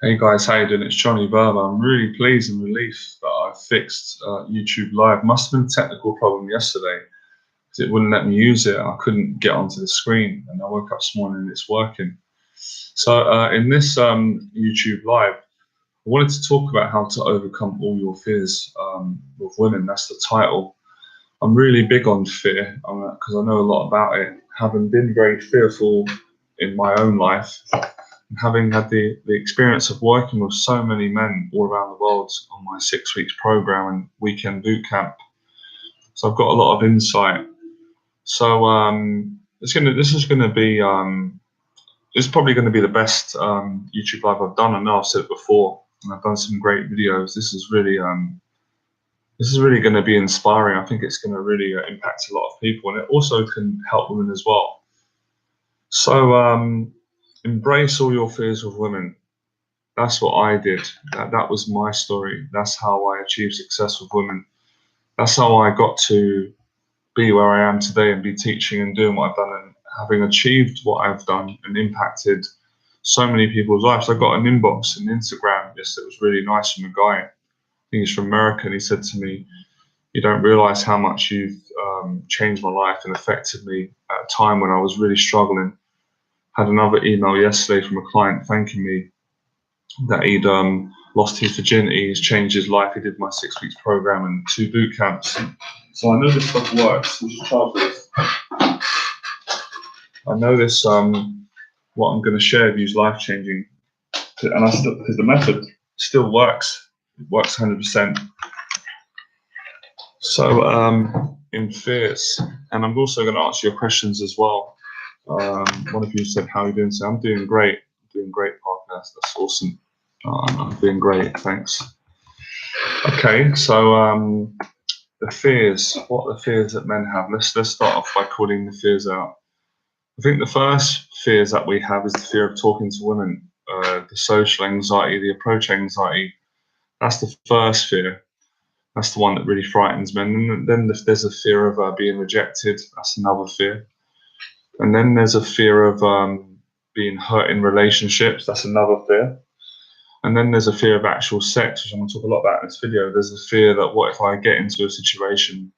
Hey guys, how you doing? It's Johnny Berba. I'm really pleased and relieved that I fixed YouTube Live. Must have been a technical problem yesterday because it wouldn't let me use it. I couldn't get onto the screen, and I woke up this morning and it's working. So in this YouTube Live, I wanted to talk about how to overcome all your fears with women. That's the title. I'm really big on fear because I know a lot about it, having been very fearful in my own life. Having had the experience of working with so many men all around the world on my 6 weeks program and weekend boot camp, so I've got a lot of insight. So this is probably gonna be the best YouTube live I've done. I know I've said it before, and I've done some great videos. This is really going to be inspiring. I think it's going to really impact a lot of people, and it also can help women as well. So embrace all your fears with women. That's what I did. That was my story. That's how I achieved success with women. That's how I got to be where I am today and be teaching and doing what I've done and having achieved what I've done and impacted so many people's lives. I got an inbox on Instagram yesterday. It was really nice from a guy. I think he's from America, and he said to me, "You don't realize how much you've changed my life and affected me at a time when I was really struggling." Had another email yesterday from a client thanking me that he'd lost his virginity, he's changed his life. He did my 6 weeks program and 2 boot camps. So I know this stuff works. I know this, what I'm going to share with you is life changing. And because the method still works. It works 100%. So in fears, and I'm also going to answer your questions as well. One of you said, "How are you doing?" So I'm doing great. Doing great, partner. That's awesome. I'm doing great, thanks. Okay, so the fears. What are the fears that men have? Let's start off by calling the fears out. I think the first fears that we have is the fear of talking to women, the social anxiety, the approach anxiety. That's the first fear. That's the one that really frightens men. And then there's a fear of being rejected. That's another fear. And then there's a fear of being hurt in relationships. That's another fear. And then there's a fear of actual sex, which I'm going to talk a lot about in this video. There's a fear that what if I get into a situation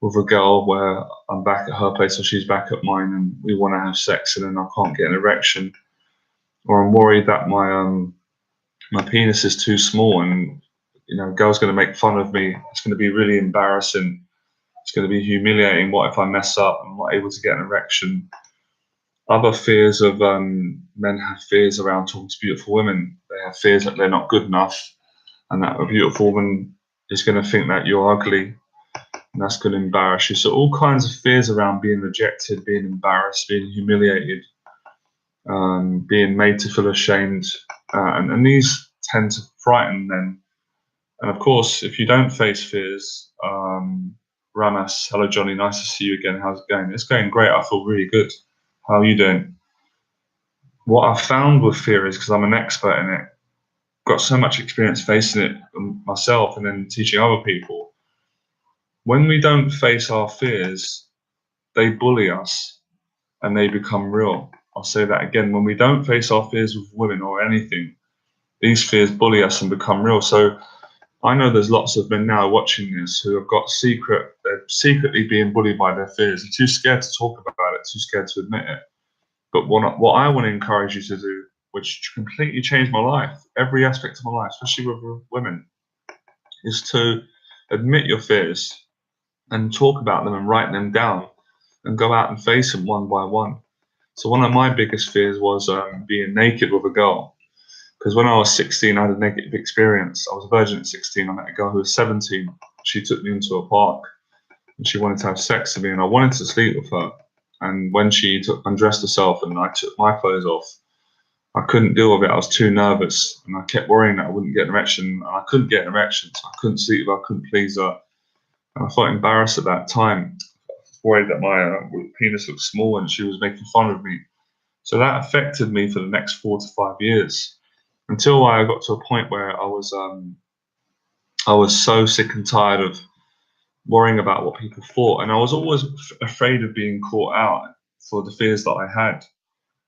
with a girl where I'm back at her place or she's back at mine and we want to have sex and then I can't get an erection, or I'm worried that my penis is too small and a girl's going to make fun of me. It's going to be really embarrassing. It's going to be humiliating. What if I mess up? I'm not able to get an erection. Other fears of men have fears around talking to beautiful women. They have fears that they're not good enough and that a beautiful woman is going to think that you're ugly and that's going to embarrass you. So all kinds of fears around being rejected, being embarrassed, being humiliated, being made to feel ashamed. And these tend to frighten men. And of course, if you don't face fears, Ramas, hello Johnny, nice to see you again. How's it going? It's going great. I feel really good. How are you doing? What I've found with fear is, because I'm an expert in it, got so much experience facing it myself and then teaching other people. When we don't face our fears, they bully us and they become real. I'll say that again. When we don't face our fears with women or anything, these fears bully us and become real. So I know there's lots of men now watching this who have got they're secretly being bullied by their fears. They're too scared to talk about it, too scared to admit it. But what I want to encourage you to do, which completely changed my life, every aspect of my life, especially with women, is to admit your fears and talk about them and write them down and go out and face them one by one. So one of my biggest fears was being naked with a girl. Because when I was 16, I had a negative experience. I was a virgin at 16. I met a girl who was 17. She took me into a park and she wanted to have sex with me and I wanted to sleep with her. And when she undressed herself and I took my clothes off, I couldn't deal with it. I was too nervous and I kept worrying that I wouldn't get an erection. And I couldn't get an erection, so I couldn't sleep with her, I couldn't please her. And I felt embarrassed at that time. I was worried that my penis looked small and she was making fun of me. So that affected me for the next 4 to 5 years, until I got to a point where I was so sick and tired of worrying about what people thought, and I was always afraid of being caught out for the fears that I had.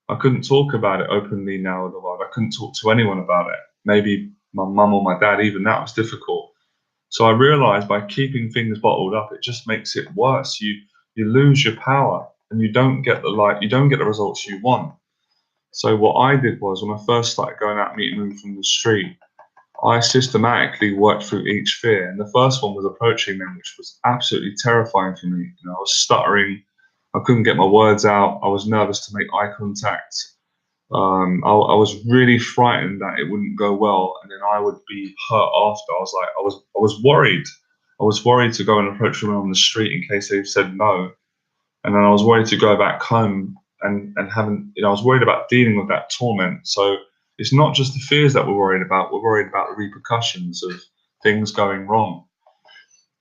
I couldn't talk about it openly now in the world. I couldn't talk to anyone about it. maybe my mum or my dad, even that was difficult. So I realized by keeping things bottled up, it just makes it worse. You lose your power, and you don't get the results you want. So what I did was, when I first started going out meeting women from the street, I systematically worked through each fear. And the first one was approaching them, which was absolutely terrifying for me. You know, I was stuttering, I couldn't get my words out, I was nervous to make eye contact. I was really frightened that it wouldn't go well, and then I would be hurt after. I was worried. I was worried to go and approach women on the street in case they said no, and then I was worried to go back home and having, I was worried about dealing with that torment. So it's not just the fears that we're worried about. We're worried about the repercussions of things going wrong.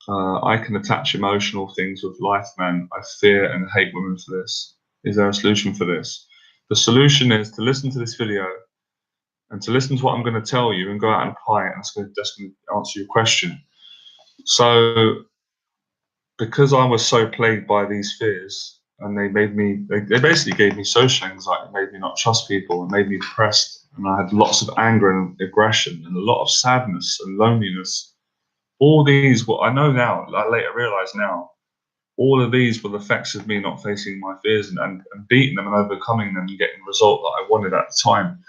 I can attach emotional things with life, man. I fear and hate women for this. Is there a solution for this? The solution is to listen to this video and to listen to what I'm going to tell you and go out and apply it. And that's going to answer your question. So, because I was so plagued by these fears, and they basically gave me social anxiety, made me not trust people, and made me depressed. And I had lots of anger and aggression and a lot of sadness and loneliness. All these, what I know now, I later realize now, all of these were the effects of me not facing my fears and beating them and overcoming them and getting the result that I wanted at the time.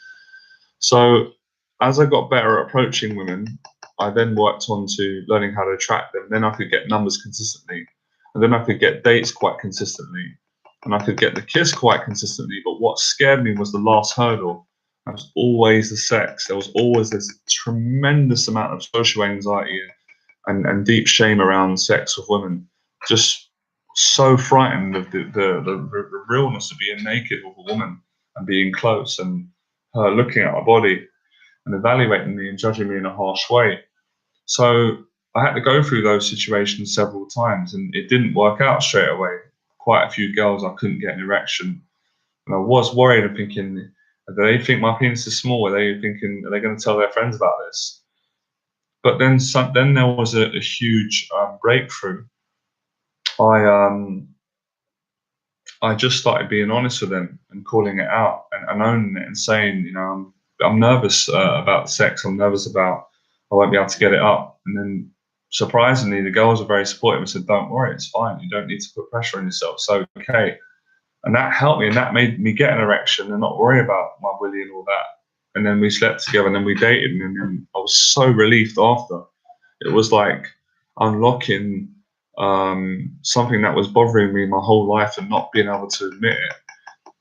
So as I got better at approaching women, I then worked on to learning how to attract them. Then I could get numbers consistently, and then I could get dates quite consistently, and I could get the kiss quite consistently. But what scared me was the last hurdle. That was always the sex. There was always this tremendous amount of social anxiety and deep shame around sex with women. Just so frightened of the realness of being naked with a woman and being close and her looking at my body and evaluating me and judging me in a harsh way. So I had to go through those situations several times, and it didn't work out straight away. Quite a few girls, I couldn't get an erection, and I was worried and thinking, do they think my penis is small? Are they going to tell their friends about this? But then there was a huge breakthrough. I just started being honest with them and calling it out and owning it and saying, I'm nervous about sex. I'm nervous about I won't be able to get it up. And then surprisingly, the girls were very supportive and said, "Don't worry, it's fine. You don't need to put pressure on yourself. It's okay." And that helped me, and that made me get an erection and not worry about my willy and all that. And then we slept together, and then we dated, and then I was so relieved after. It was like unlocking something that was bothering me my whole life and not being able to admit it.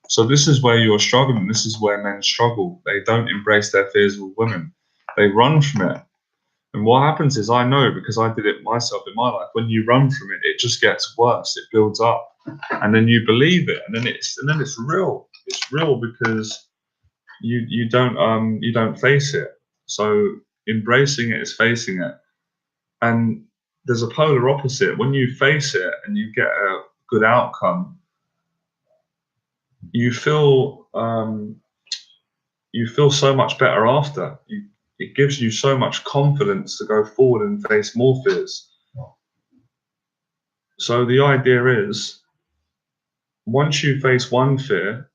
So this is where you're struggling. This is where men struggle. They don't embrace their fears with women. They run from it. And what happens is, I know because I did it myself in my life, when you run from it, it just gets worse. It builds up. And then you believe it. And then it's real. It's real because you don't face it. So embracing it is facing it. And there's a polar opposite. When you face it and you get a good outcome, you feel so much better after. It gives you so much confidence to go forward and face more fears. So the idea is, once you face one fear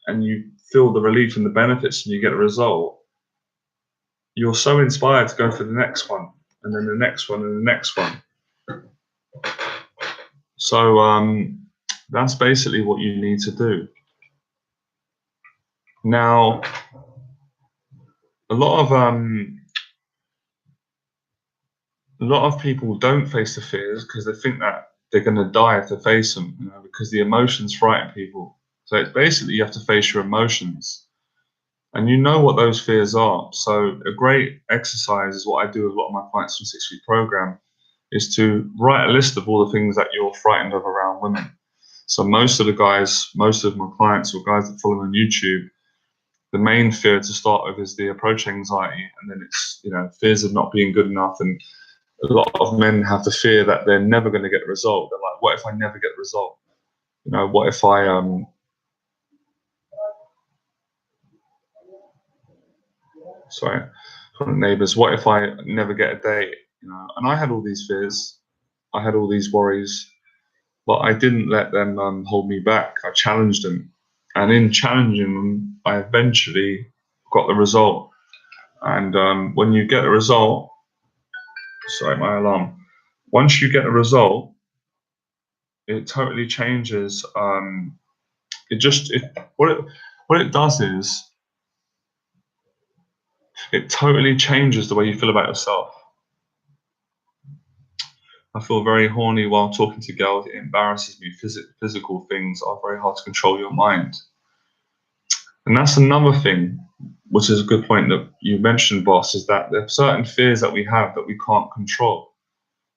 and you feel the relief and the benefits and you get a result, you're so inspired to go for the next one, and then the next one, and the next one. So that's basically what you need to do. Now, a lot of people don't face the fears because they think that they're going to die if they face them, because the emotions frighten people. So it's basically, you have to face your emotions, and you know what those fears are. So a great exercise is what I do with a lot of my clients from 6-week program, is to write a list of all the things that you're frightened of around women. So most of my clients or guys that follow me on YouTube, the main fear to start with is the approach anxiety, and then it's fears of not being good enough. And a lot of men have the fear that they're never going to get the result. They're like, what if I never get the result? What if I sorry, from neighbors, what if I never get a date? And I had all these fears, I had all these worries, but I didn't let them hold me back. I challenged them, and in challenging them, I eventually got the result. And when you get a result, sorry, my alarm. Once you get a result, it totally changes. What it does is it totally changes the way you feel about yourself. I feel very horny while talking to girls. It embarrasses me. Physical things are very hard to control your mind. And that's another thing, which is a good point that you mentioned, boss, is that there are certain fears that we have that we can't control.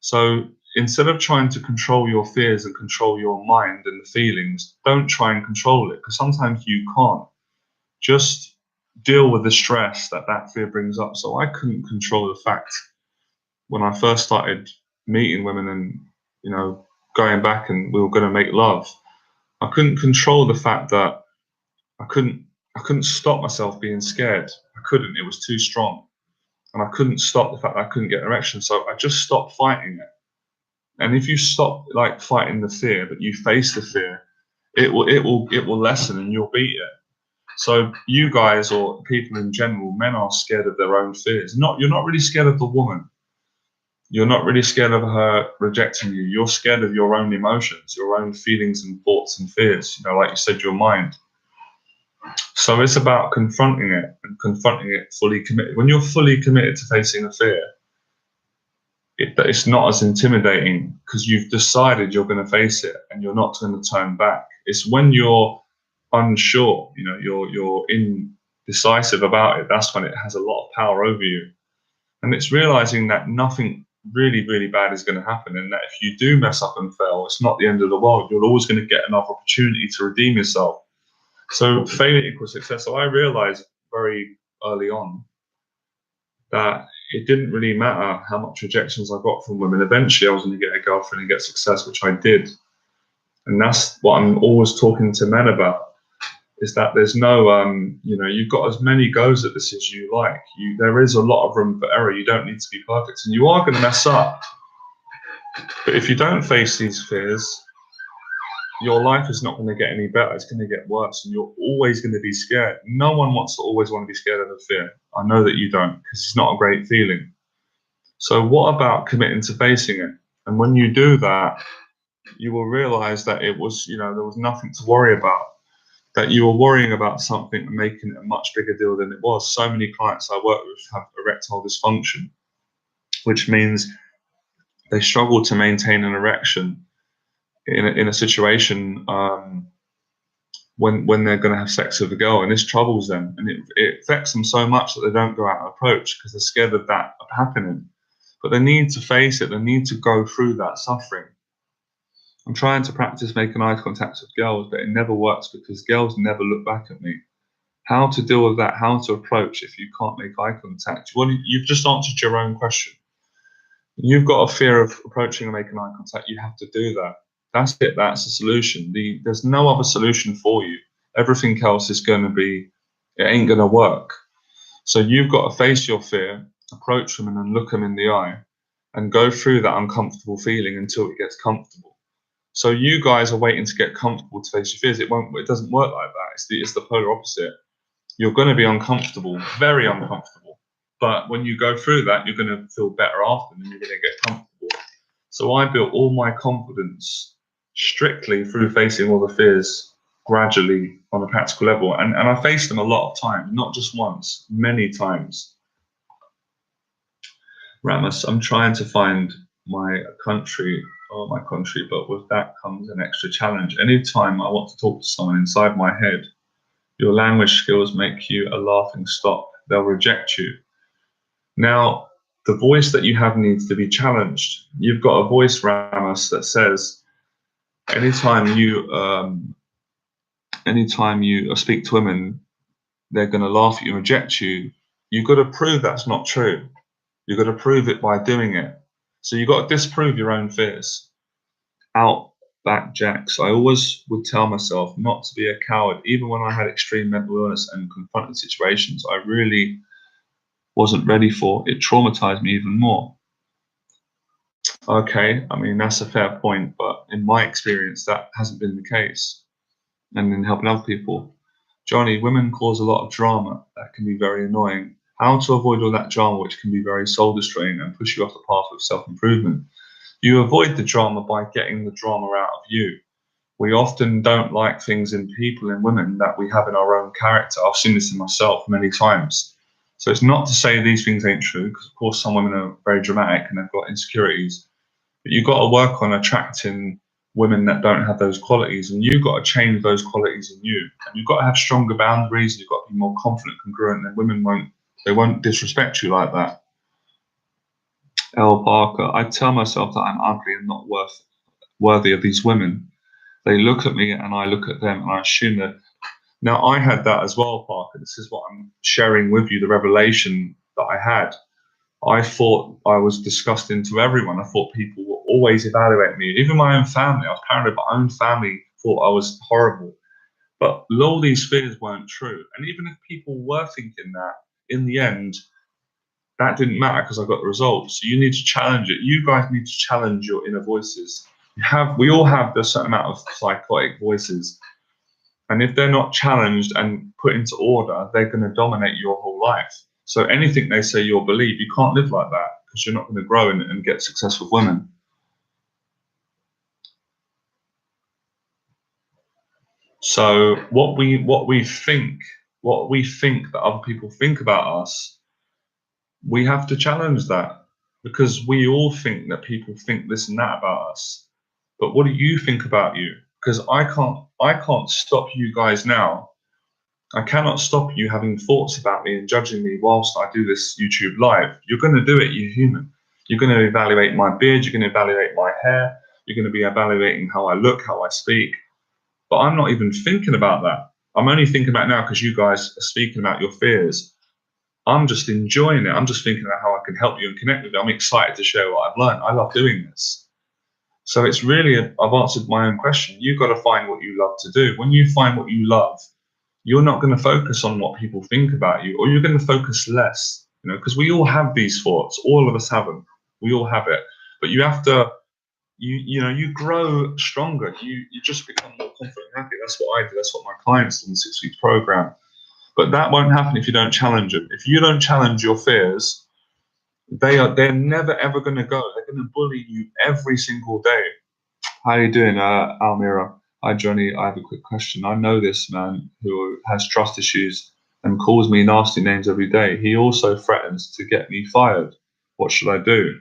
So instead of trying to control your fears and control your mind and the feelings, don't try and control it, because sometimes you can't. Just deal with the stress that that fear brings up. So I couldn't control the fact when I first started meeting women and, you know, going back and we were going to make love. I couldn't control the fact that I couldn't stop myself being scared. I couldn't. It was too strong. And I couldn't stop the fact that I couldn't get an erection. So I just stopped fighting it. And if you stop like fighting the fear, but you face the fear, it will lessen and you'll beat it. So you guys, or people in general, men are scared of their own fears. You're not really scared of the woman. You're not really scared of her rejecting you. You're scared of your own emotions, your own feelings and thoughts and fears. You know, like you said, your mind. So it's about confronting it and confronting it fully committed. When you're fully committed to facing a fear, it's not as intimidating because you've decided you're going to face it and you're not going to turn back. It's when you're unsure, you know, you're indecisive about it. That's when it has a lot of power over you. And it's realizing that nothing really, really bad is going to happen, and that if you do mess up and fail, it's not the end of the world. You're always going to get another opportunity to redeem yourself. So failure equals success. So I realized very early on that it didn't really matter how much rejections I got from women. Eventually, I was going to get a girlfriend and get success, which I did. And that's what I'm always talking to men about, is that there's no, you know, you've got as many goes at this as you like. There is a lot of room for error. You don't need to be perfect, and you are going to mess up. But if you don't face these fears, your life is not going to get any better. It's going to get worse, and you're always going to be scared. No one wants to always want to be scared of the fear. I know that you don't, because it's not a great feeling. So what about committing to facing it? And when you do that, you will realize that it was, you know, there was nothing to worry about, that you were worrying about something and making it a much bigger deal than it was. So many clients I work with have erectile dysfunction, which means they struggle to maintain an erection in a situation when they're going to have sex with a girl, and this troubles them, and it affects them so much that they don't go out and approach because they're scared of that happening. But they need to face it. They need to go through that suffering. I'm trying to practice making eye contact with girls, but it never works because girls never look back at me. How to deal with that? How to approach if you can't make eye contact? Well, you've just answered your own question. You've got a fear of approaching and making eye contact. You have to do that. That's it. That's the solution. There's no other solution for you. Everything else is going to be, it ain't going to work. So you've got to face your fear, approach them and look them in the eye, and go through that uncomfortable feeling until it gets comfortable. So you guys are waiting to get comfortable to face your fears. It doesn't work like that. It's the polar opposite. You're going to be uncomfortable, very uncomfortable. But when you go through that, you're going to feel better after, and you're going to get comfortable. So I built all my confidence strictly through facing all the fears gradually on a practical level. And I faced them a lot of times, not just once, many times. Ramus, I'm trying to find my country, but with that comes an extra challenge. Anytime I want to talk to someone inside my head, your language skills make you a laughing stock. They'll reject you. Now, the voice that you have needs to be challenged. You've got a voice, Ramus, that says, anytime you speak to women, they're going to laugh at you and reject you. You've got to prove that's not true. You've got to prove it by doing it. So you've got to disprove your own fears. Outback Jacks. I always would tell myself not to be a coward, even when I had extreme mental illness and confronted situations I really wasn't ready for. It traumatized me even more. Okay, I mean, that's a fair point, but in my experience, that hasn't been the case. And in helping other people, Johnny, women cause a lot of drama that can be very annoying. How to avoid all that drama, which can be very soul destroying and push you off the path of self-improvement. You avoid the drama by getting the drama out of you. We often don't like things in people and women that we have in our own character. I've seen this in myself many times. So it's not to say these things ain't true, because of course some women are very dramatic and they've got insecurities. But you've got to work on attracting women that don't have those qualities, and you've got to change those qualities in you. And you've got to have stronger boundaries. You've got to be more confident, congruent, and women won't disrespect you like that. L. Parker, I tell myself that I'm ugly and not worthy of these women. They look at me and I look at them and I assume that. Now, I had that as well, Parker. This is what I'm sharing with you, the revelation that I had. I thought I was disgusting to everyone. I thought people would always evaluate me. Even my own family. I was paranoid. My own family thought I was horrible. But all these fears weren't true. And even if people were thinking that, in the end, that didn't matter because I got the results. So you need to challenge it. You guys need to challenge your inner voices. We all have a certain amount of psychotic voices. And if they're not challenged and put into order, they're going to dominate your whole life. So anything they say you'll believe. You can't live like that because you're not going to grow and get success with women. So what we think that other people think about us, we have to challenge that, because we all think that people think this and that about us. But what do you think about you? Because I can't stop you guys now. I cannot stop you having thoughts about me and judging me whilst I do this YouTube live. You're going to do it, you're human. You're going to evaluate my beard, you're going to evaluate my hair, you're going to be evaluating how I look, how I speak. But I'm not even thinking about that. I'm only thinking about now because you guys are speaking about your fears. I'm just enjoying it. I'm just thinking about how I can help you and connect with you. I'm excited to share what I've learned. I love doing this. So it's really, I've answered my own question. You've got to find what you love to do. When you find what you love, you're not going to focus on what people think about you, or you're going to focus less, because we all have these thoughts. All of us have them. We all have it. But you have to, you grow stronger. You just become more confident and happy. That's what I do. That's what my clients do in the 6 week program. But that won't happen if you don't challenge them. If you don't challenge your fears, they're never ever going to go. They're going to bully you every single day. How are you doing, Almira? Hi, Johnny. I have a quick question. I know this man who has trust issues and calls me nasty names every day. He also threatens to get me fired. What should I do?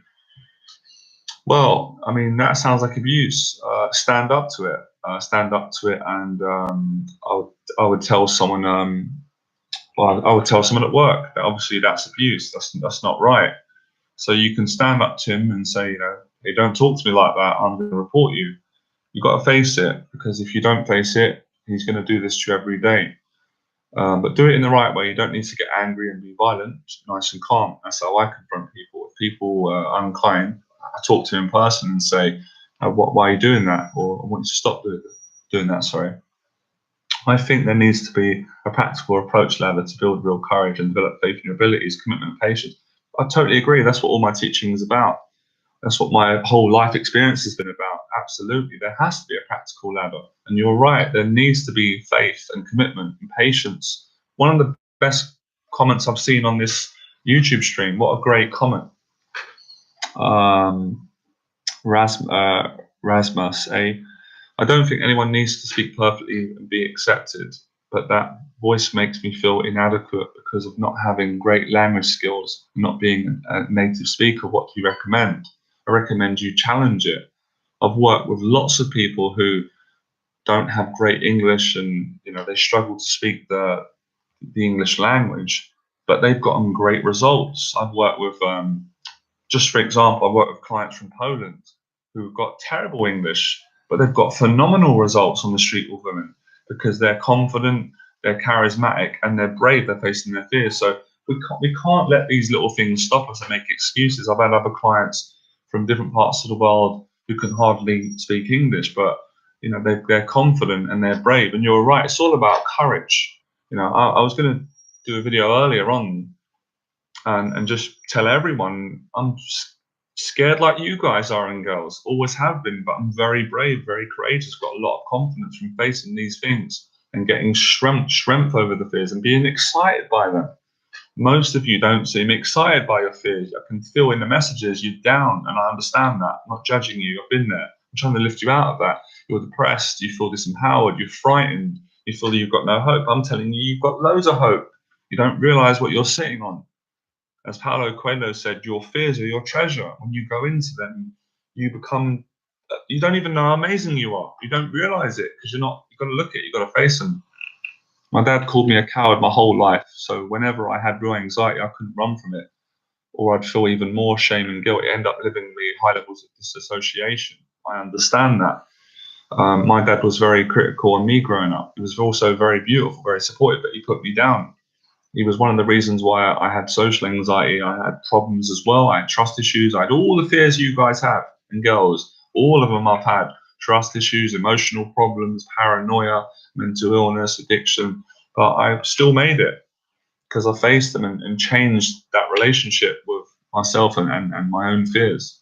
Well, I mean, that sounds like abuse. Stand up to it. Stand up to it, and I would tell someone. I would tell someone at work that obviously that's abuse. That's not right. So you can stand up to him and say, hey, don't talk to me like that. I'm going to report you. You've got to face it, because if you don't face it, he's going to do this to you every day. But do it in the right way. You don't need to get angry and be violent. Just nice and calm. That's how I confront people. If people are unkind, I talk to them in person and say, why are you doing that? Or I want you to stop doing that, sorry. I think there needs to be a practical approach ladder to build real courage and develop faith in your abilities, commitment, and patience. I totally agree. That's what all my teaching is about. That's what my whole life experience has been about. Absolutely. There has to be a practical ladder. And you're right. There needs to be faith and commitment and patience. One of the best comments I've seen on this YouTube stream. What a great comment. Rasmus, I don't think anyone needs to speak perfectly and be accepted, but that voice makes me feel inadequate because of not having great language skills, not being a native speaker. What do you recommend? I recommend you challenge it. I've worked with lots of people who don't have great English, and they struggle to speak the English language, but they've gotten great results. I've worked with, just for example, I've worked with clients from Poland who've got terrible English, but they've got phenomenal results on the street with women because they're confident, they're charismatic, and they're brave. They're facing their fears. So we can't let these little things stop us and make excuses. I've had other clients from different parts of the world who can hardly speak English, but they're confident and they're brave. And you're right, it's all about courage. I was going to do a video earlier on and just tell everyone I'm scared like you guys are, and girls always have been, but I'm very brave, very courageous, got a lot of confidence from facing these things and getting strength over the fears and being excited by them. Most of you don't seem excited by your fears. I can feel in the messages you're down, and I understand that. I'm not judging you. I've been there. I'm trying to lift you out of that. You're depressed. You feel disempowered. You're frightened. You feel that you've got no hope. I'm telling you, you've got loads of hope. You don't realize what you're sitting on. As Paulo Coelho said, your fears are your treasure. When you go into them, you become, you don't even know how amazing you are. You don't realize it because you've got to look at it. You've got to face them. My dad called me a coward my whole life. So whenever I had real anxiety, I couldn't run from it, or I'd feel even more shame and guilt. It ended up giving me high levels of disassociation. I understand that. My dad was very critical on me growing up. He was also very beautiful, very supportive, but he put me down. He was one of the reasons why I had social anxiety. I had problems as well. I had trust issues. I had all the fears you guys have, and girls. All of them I've had. Trust issues, emotional problems, paranoia, mental illness, addiction. But I still made it because I faced them and changed that relationship with myself and my own fears.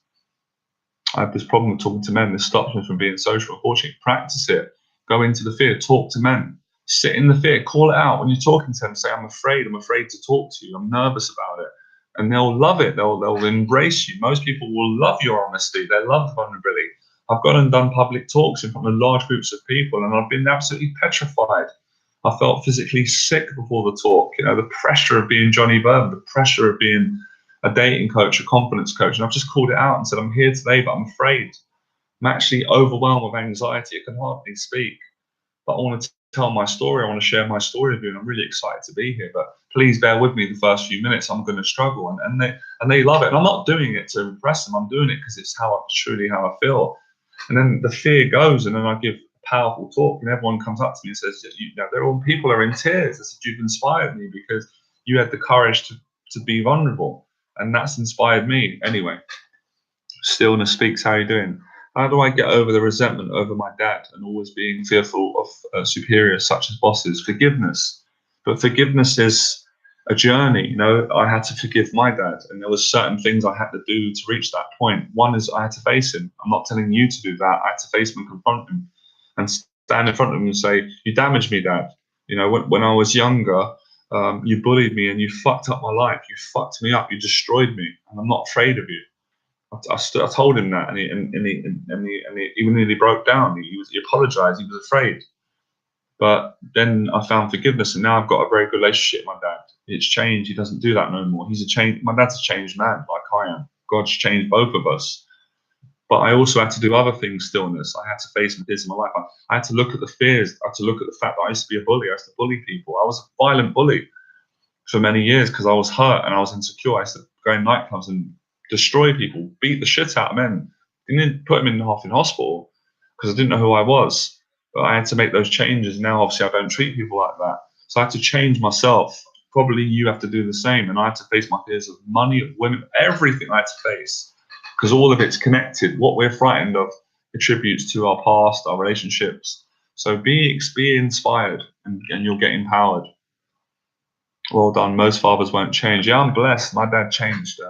I have this problem with talking to men. This stops me from being social. Unfortunately, practice it. Go into the fear. Talk to men. Sit in the fear. Call it out when you're talking to them. Say, I'm afraid. I'm afraid to talk to you. I'm nervous about it. And they'll love it. They'll embrace you. Most people will love your honesty. They love the vulnerability. I've gone and done public talks in front of large groups of people, and I've been absolutely petrified. I felt physically sick before the talk. You know, the pressure of being Johnny Berba, the pressure of being a dating coach, a confidence coach. And I've just called it out and said, I'm here today, but I'm afraid. I'm actually overwhelmed with anxiety. I can hardly speak. But I want to tell my story. I want to share my story with you. And I'm really excited to be here. But please bear with me the first few minutes. I'm going to struggle. And they love it. And I'm not doing it to impress them. I'm doing it because it's truly how I feel. And then the fear goes, and then I give a powerful talk, and everyone comes up to me and says, people are in tears. I said, you've inspired me because you had the courage to be vulnerable. And that's inspired me. Anyway, Stillness Speaks, how are you doing? How do I get over the resentment over my dad and always being fearful of superiors such as bosses? Forgiveness. But forgiveness is a journey. You know, I had to forgive my dad, and there was certain things I had to do to reach that point. One is I had to face him. I'm not telling you to do that. I had to face him and confront him and stand in front of him and say, you damaged me, Dad. You know, when I was younger, you bullied me and you fucked up my life. You fucked me up. You destroyed me, and I'm not afraid of you. I told him that, and he nearly broke down. He apologized. He was afraid. But then I found forgiveness, and now I've got a very good relationship with my dad. It's changed. He doesn't do that no more. My dad's a changed man, like I am. God's changed both of us. But I also had to do other things, stillness. I had to face my fears in my life. I had to look at the fears. I had to look at the fact that I used to be a bully. I used to bully people. I was a violent bully for many years because I was hurt and I was insecure. I used to go in nightclubs and destroy people, beat the shit out of men. Didn't put them in hospital because I didn't know who I was. But I had to make those changes. Now, obviously, I don't treat people like that. So I had to change myself. Probably you have to do the same. And I had to face my fears of money, of women, everything I had to face, because all of it's connected. What we're frightened of attributes to our past, our relationships. So be inspired, and you'll get empowered. Well done. Most fathers won't change. Yeah, I'm blessed. My dad changed.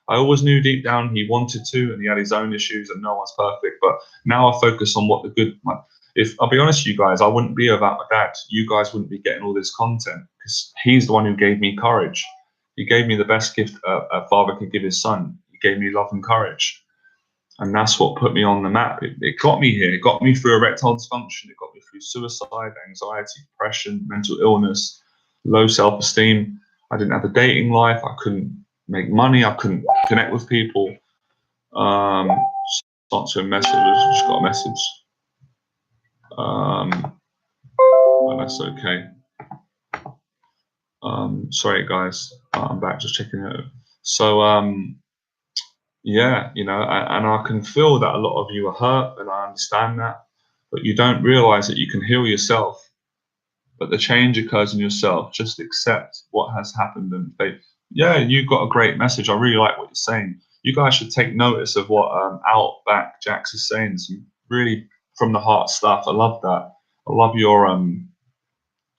I always knew deep down he wanted to, and he had his own issues, and no one's perfect. But now I focus on what the good. If I'll be honest with you guys, I wouldn't be about my dad. You guys wouldn't be getting all this content because he's the one who gave me courage. He gave me the best gift a father could give his son. He gave me love and courage. And that's what put me on the map. It got me here. It got me through erectile dysfunction. It got me through suicide, anxiety, depression, mental illness, low self-esteem. I didn't have a dating life. I couldn't make money. I couldn't connect with people. Answer a message. I just got a message. But that's okay. Sorry, guys. I'm back. Just checking it out. So, yeah, and I can feel that a lot of you are hurt, and I understand that. But you don't realize that you can heal yourself. But the change occurs in yourself. Just accept what has happened and say, yeah, you've got a great message. I really like what you're saying. You guys should take notice of what Outback Jax is saying. Some really from the heart stuff. I love that. I love your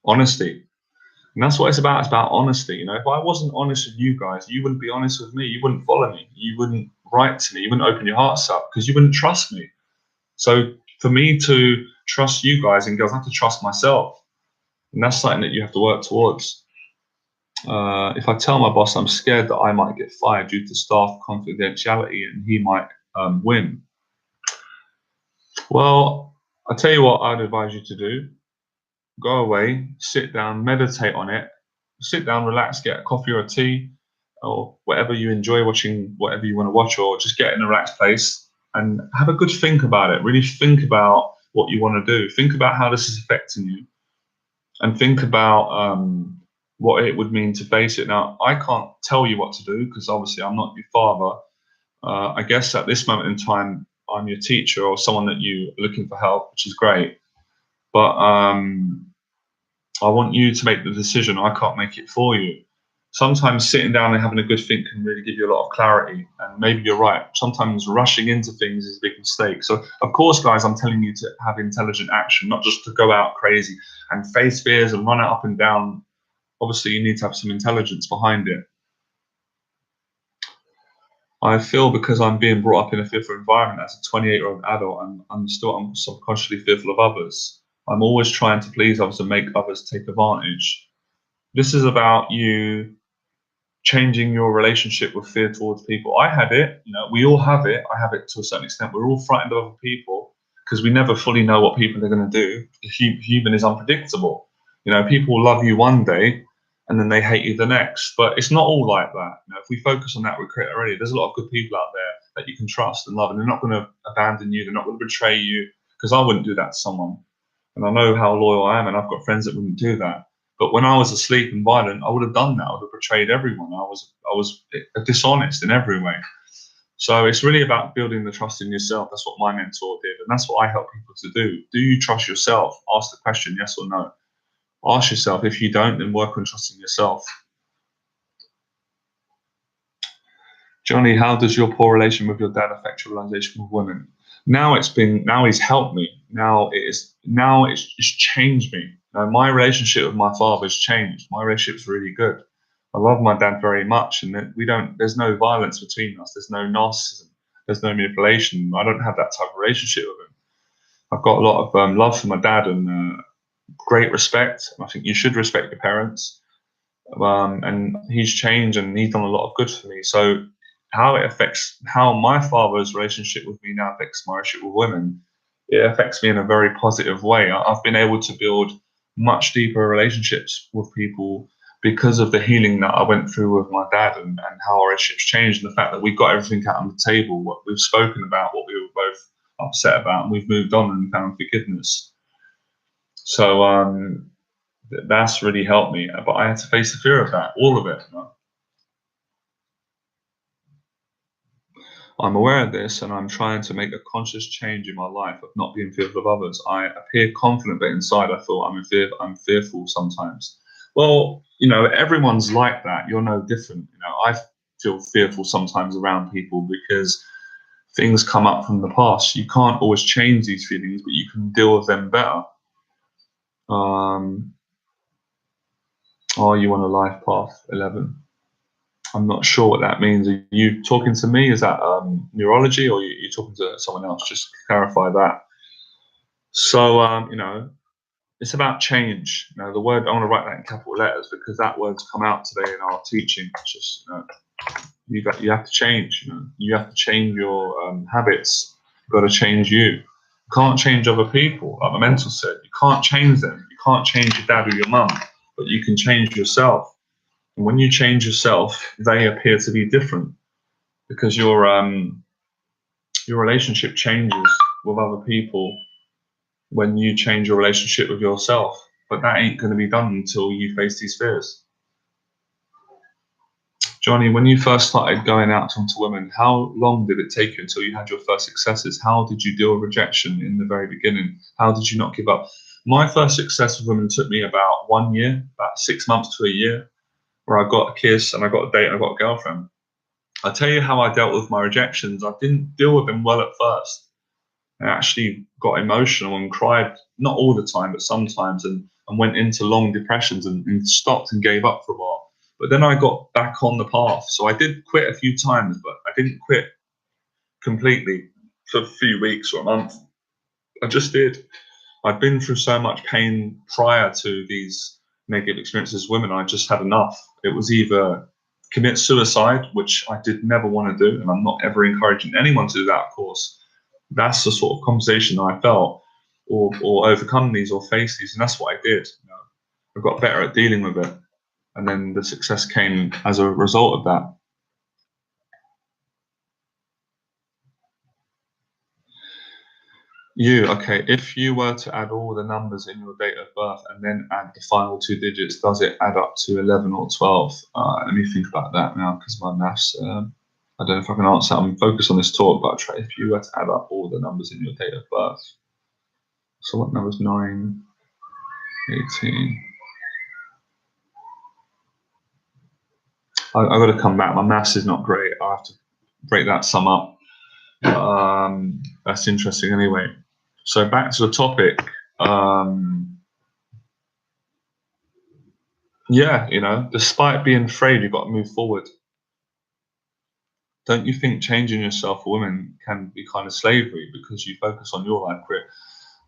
honesty. And that's what it's about. It's about honesty. If I wasn't honest with you guys, you wouldn't be honest with me. You wouldn't follow me. You wouldn't write to me. You wouldn't open your hearts up because you wouldn't trust me. So for me to trust you guys and girls, I have to trust myself. And that's something that you have to work towards. If I tell my boss I'm scared that I might get fired due to staff confidentiality and he might win, well, I tell you what I'd advise you to do. Go away, sit down, meditate on it. Sit down, relax, get a coffee or a tea, or whatever you enjoy watching, whatever you want to watch, or just get in a relaxed place and have a good think about it. Really think about what you want to do. Think about how this is affecting you, and think about what it would mean to face it. Now, I can't tell you what to do because obviously I'm not your father. I guess at this moment in time, I'm your teacher or someone that you are looking for help, which is great. But I want you to make the decision. I can't make it for you. Sometimes sitting down and having a good think can really give you a lot of clarity. And maybe you're right. Sometimes rushing into things is a big mistake. So, of course, guys, I'm telling you to have intelligent action, not just to go out crazy and face fears and run it up and down. Obviously, you need to have some intelligence behind it. I feel because I'm being brought up in a fearful environment as a 28-year-old adult, I'm subconsciously fearful of others. I'm always trying to please others and make others take advantage. This is about you changing your relationship with fear towards people. I had it, we all have it. I have it to a certain extent. We're all frightened of other people because we never fully know what people are going to do. Human is unpredictable. People love you one day and then they hate you the next. But it's not all like that. If we focus on that, we create already. There's a lot of good people out there that you can trust and love, and they're not going to abandon you. They're not going to betray you, because I wouldn't do that to someone. And I know how loyal I am, and I've got friends that wouldn't do that. But when I was asleep and violent, I would have done that. I would have betrayed everyone. I was dishonest in every way. So it's really about building the trust in yourself. That's what my mentor did, and that's what I help people to do. Do you trust yourself? Ask the question, yes or no. Ask yourself. If you don't, then work on trusting yourself. Johnny, how does your poor relation with your dad affect your relationship with women? Now he's helped me. It's changed me. My relationship with my father has changed. My relationship's really good. I love my dad very much, and there's no violence between us. There's no narcissism. There's no manipulation. I don't have that type of relationship with him. I've got a lot of love for my dad and great respect. I think you should respect your parents. And he's changed and he's done a lot of good for me. So how my father's relationship with me now affects my relationship with women, it affects me in a very positive way. I've been able to build much deeper relationships with people because of the healing that I went through with my dad, and how our relationships changed, and the fact that we got everything out on the table, what we've spoken about, what we were both upset about, and we've moved on and found forgiveness. So that's really helped me. But I had to face the fear of that, all of it. I'm aware of this, and I'm trying to make a conscious change in my life of not being fearful of others. I appear confident, but inside I feel I'm fearful sometimes. Well, everyone's like that. You're no different. I feel fearful sometimes around people because things come up from the past. You can't always change these feelings, but you can deal with them better. Are you on a life path? 11. I'm not sure what that means. Are you talking to me? Is that neurology, or are you talking to someone else? Just clarify that. So, it's about change. The word, I want to write that in capital letters because that word's come out today in our teaching. It's just, you have to change. You have to change your habits. You've got to change you. You can't change other people, like the mentor said. You can't change them. You can't change your dad or your mum, but you can change yourself. And when you change yourself, they appear to be different because your relationship changes with other people when you change your relationship with yourself. But that ain't going to be done until you face these fears. Johnny, when you first started going out onto women, how long did it take you until you had your first successes? How did you deal with rejection in the very beginning? How did you not give up? My first success with women took me about 1 year, about 6 months to a year, where I got a kiss and I got a date and I got a girlfriend. I'll tell you how I dealt with my rejections. I didn't deal with them well at first. I actually got emotional and cried, not all the time, but sometimes, and went into long depressions and stopped and gave up for a while. But then I got back on the path. So I did quit a few times, but I didn't quit completely for a few weeks or a month. I just did. I'd been through so much pain prior to these negative experiences with women. I just had enough. It was either commit suicide, which I did never want to do, and I'm not ever encouraging anyone to do that, of course. That's the sort of conversation I felt, or overcome these or face these, and that's what I did. You know, I got better at dealing with it, and then the success came as a result of that. Okay, if you were to add all the numbers in your date of birth and then add the final 2 digits, does it add up to 11 or 12? Let me think about that now, because my maths, I don't know if I can answer that. I'm focused on this talk, but if you were to add up all the numbers in your date of birth, so what number is 9, 18? I've got to come back. My maths is not great. I have to break that sum up. That's interesting anyway. So back to the topic. Yeah, you know, despite being afraid, you've got to move forward. Don't you think changing yourself for women can be kind of slavery because you focus on your life career?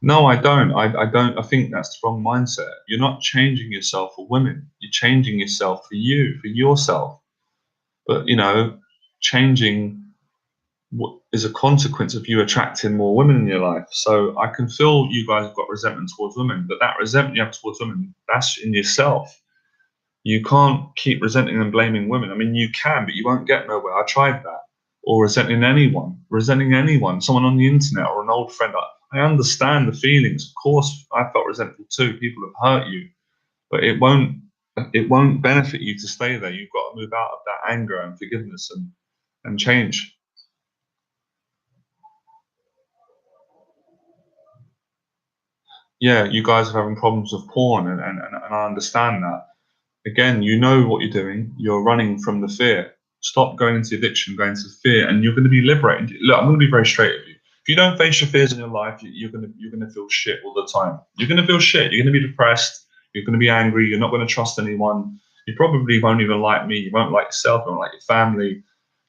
No, I don't. I don't. I think that's the wrong mindset. You're not changing yourself for women. You're changing yourself for you, for yourself. But you know, changing what is a consequence of you attracting more women in your life. So I can feel you guys have got resentment towards women, but that resentment you have towards women, that's in yourself. You can't keep resenting and blaming women. I mean, you can, but you won't get nowhere. I tried that. Or resenting anyone, someone on the internet or an old friend. I understand the feelings. Of course, I felt resentful too. People have hurt you, but it won't benefit you to stay there. You've got to move out of that anger and forgiveness and change. Yeah, you guys are having problems with porn, and I understand that. Again, you know what you're doing. You're running from the fear. Stop going into addiction, going into fear, and you're going to be liberated. Look, I'm going to be very straight with you. If you don't face your fears in your life, you're going to feel shit all the time. You're going to feel shit. You're going to be depressed. You're going to be angry. You're not going to trust anyone. You probably won't even like me. You won't like yourself. You won't like your family.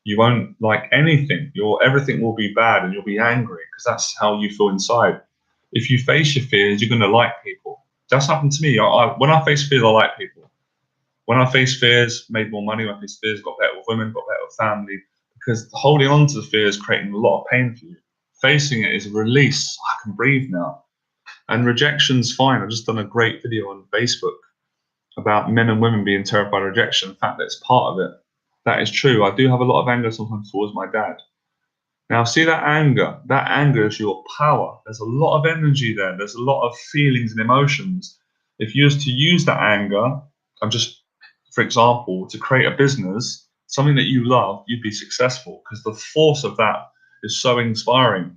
You won't like anything. Everything will be bad, and you'll be angry because that's how you feel inside. If you face your fears, you're going to like people. That's happened to me. When I face fears, I like people. When I faced fears, made more money. When I faced fears, got better with women, got better with family. Because holding on to the fear is creating a lot of pain for you. Facing it is a release. I can breathe now. And rejection's fine. I've just done a great video on Facebook about men and women being terrified of rejection. The fact that it's part of it. That is true. I do have a lot of anger sometimes towards my dad. Now, see that anger? That anger is your power. There's a lot of energy there. There's a lot of feelings and emotions. If you was to use that anger, and just, for example, to create a business, something that you love, you'd be successful because the force of that is so inspiring.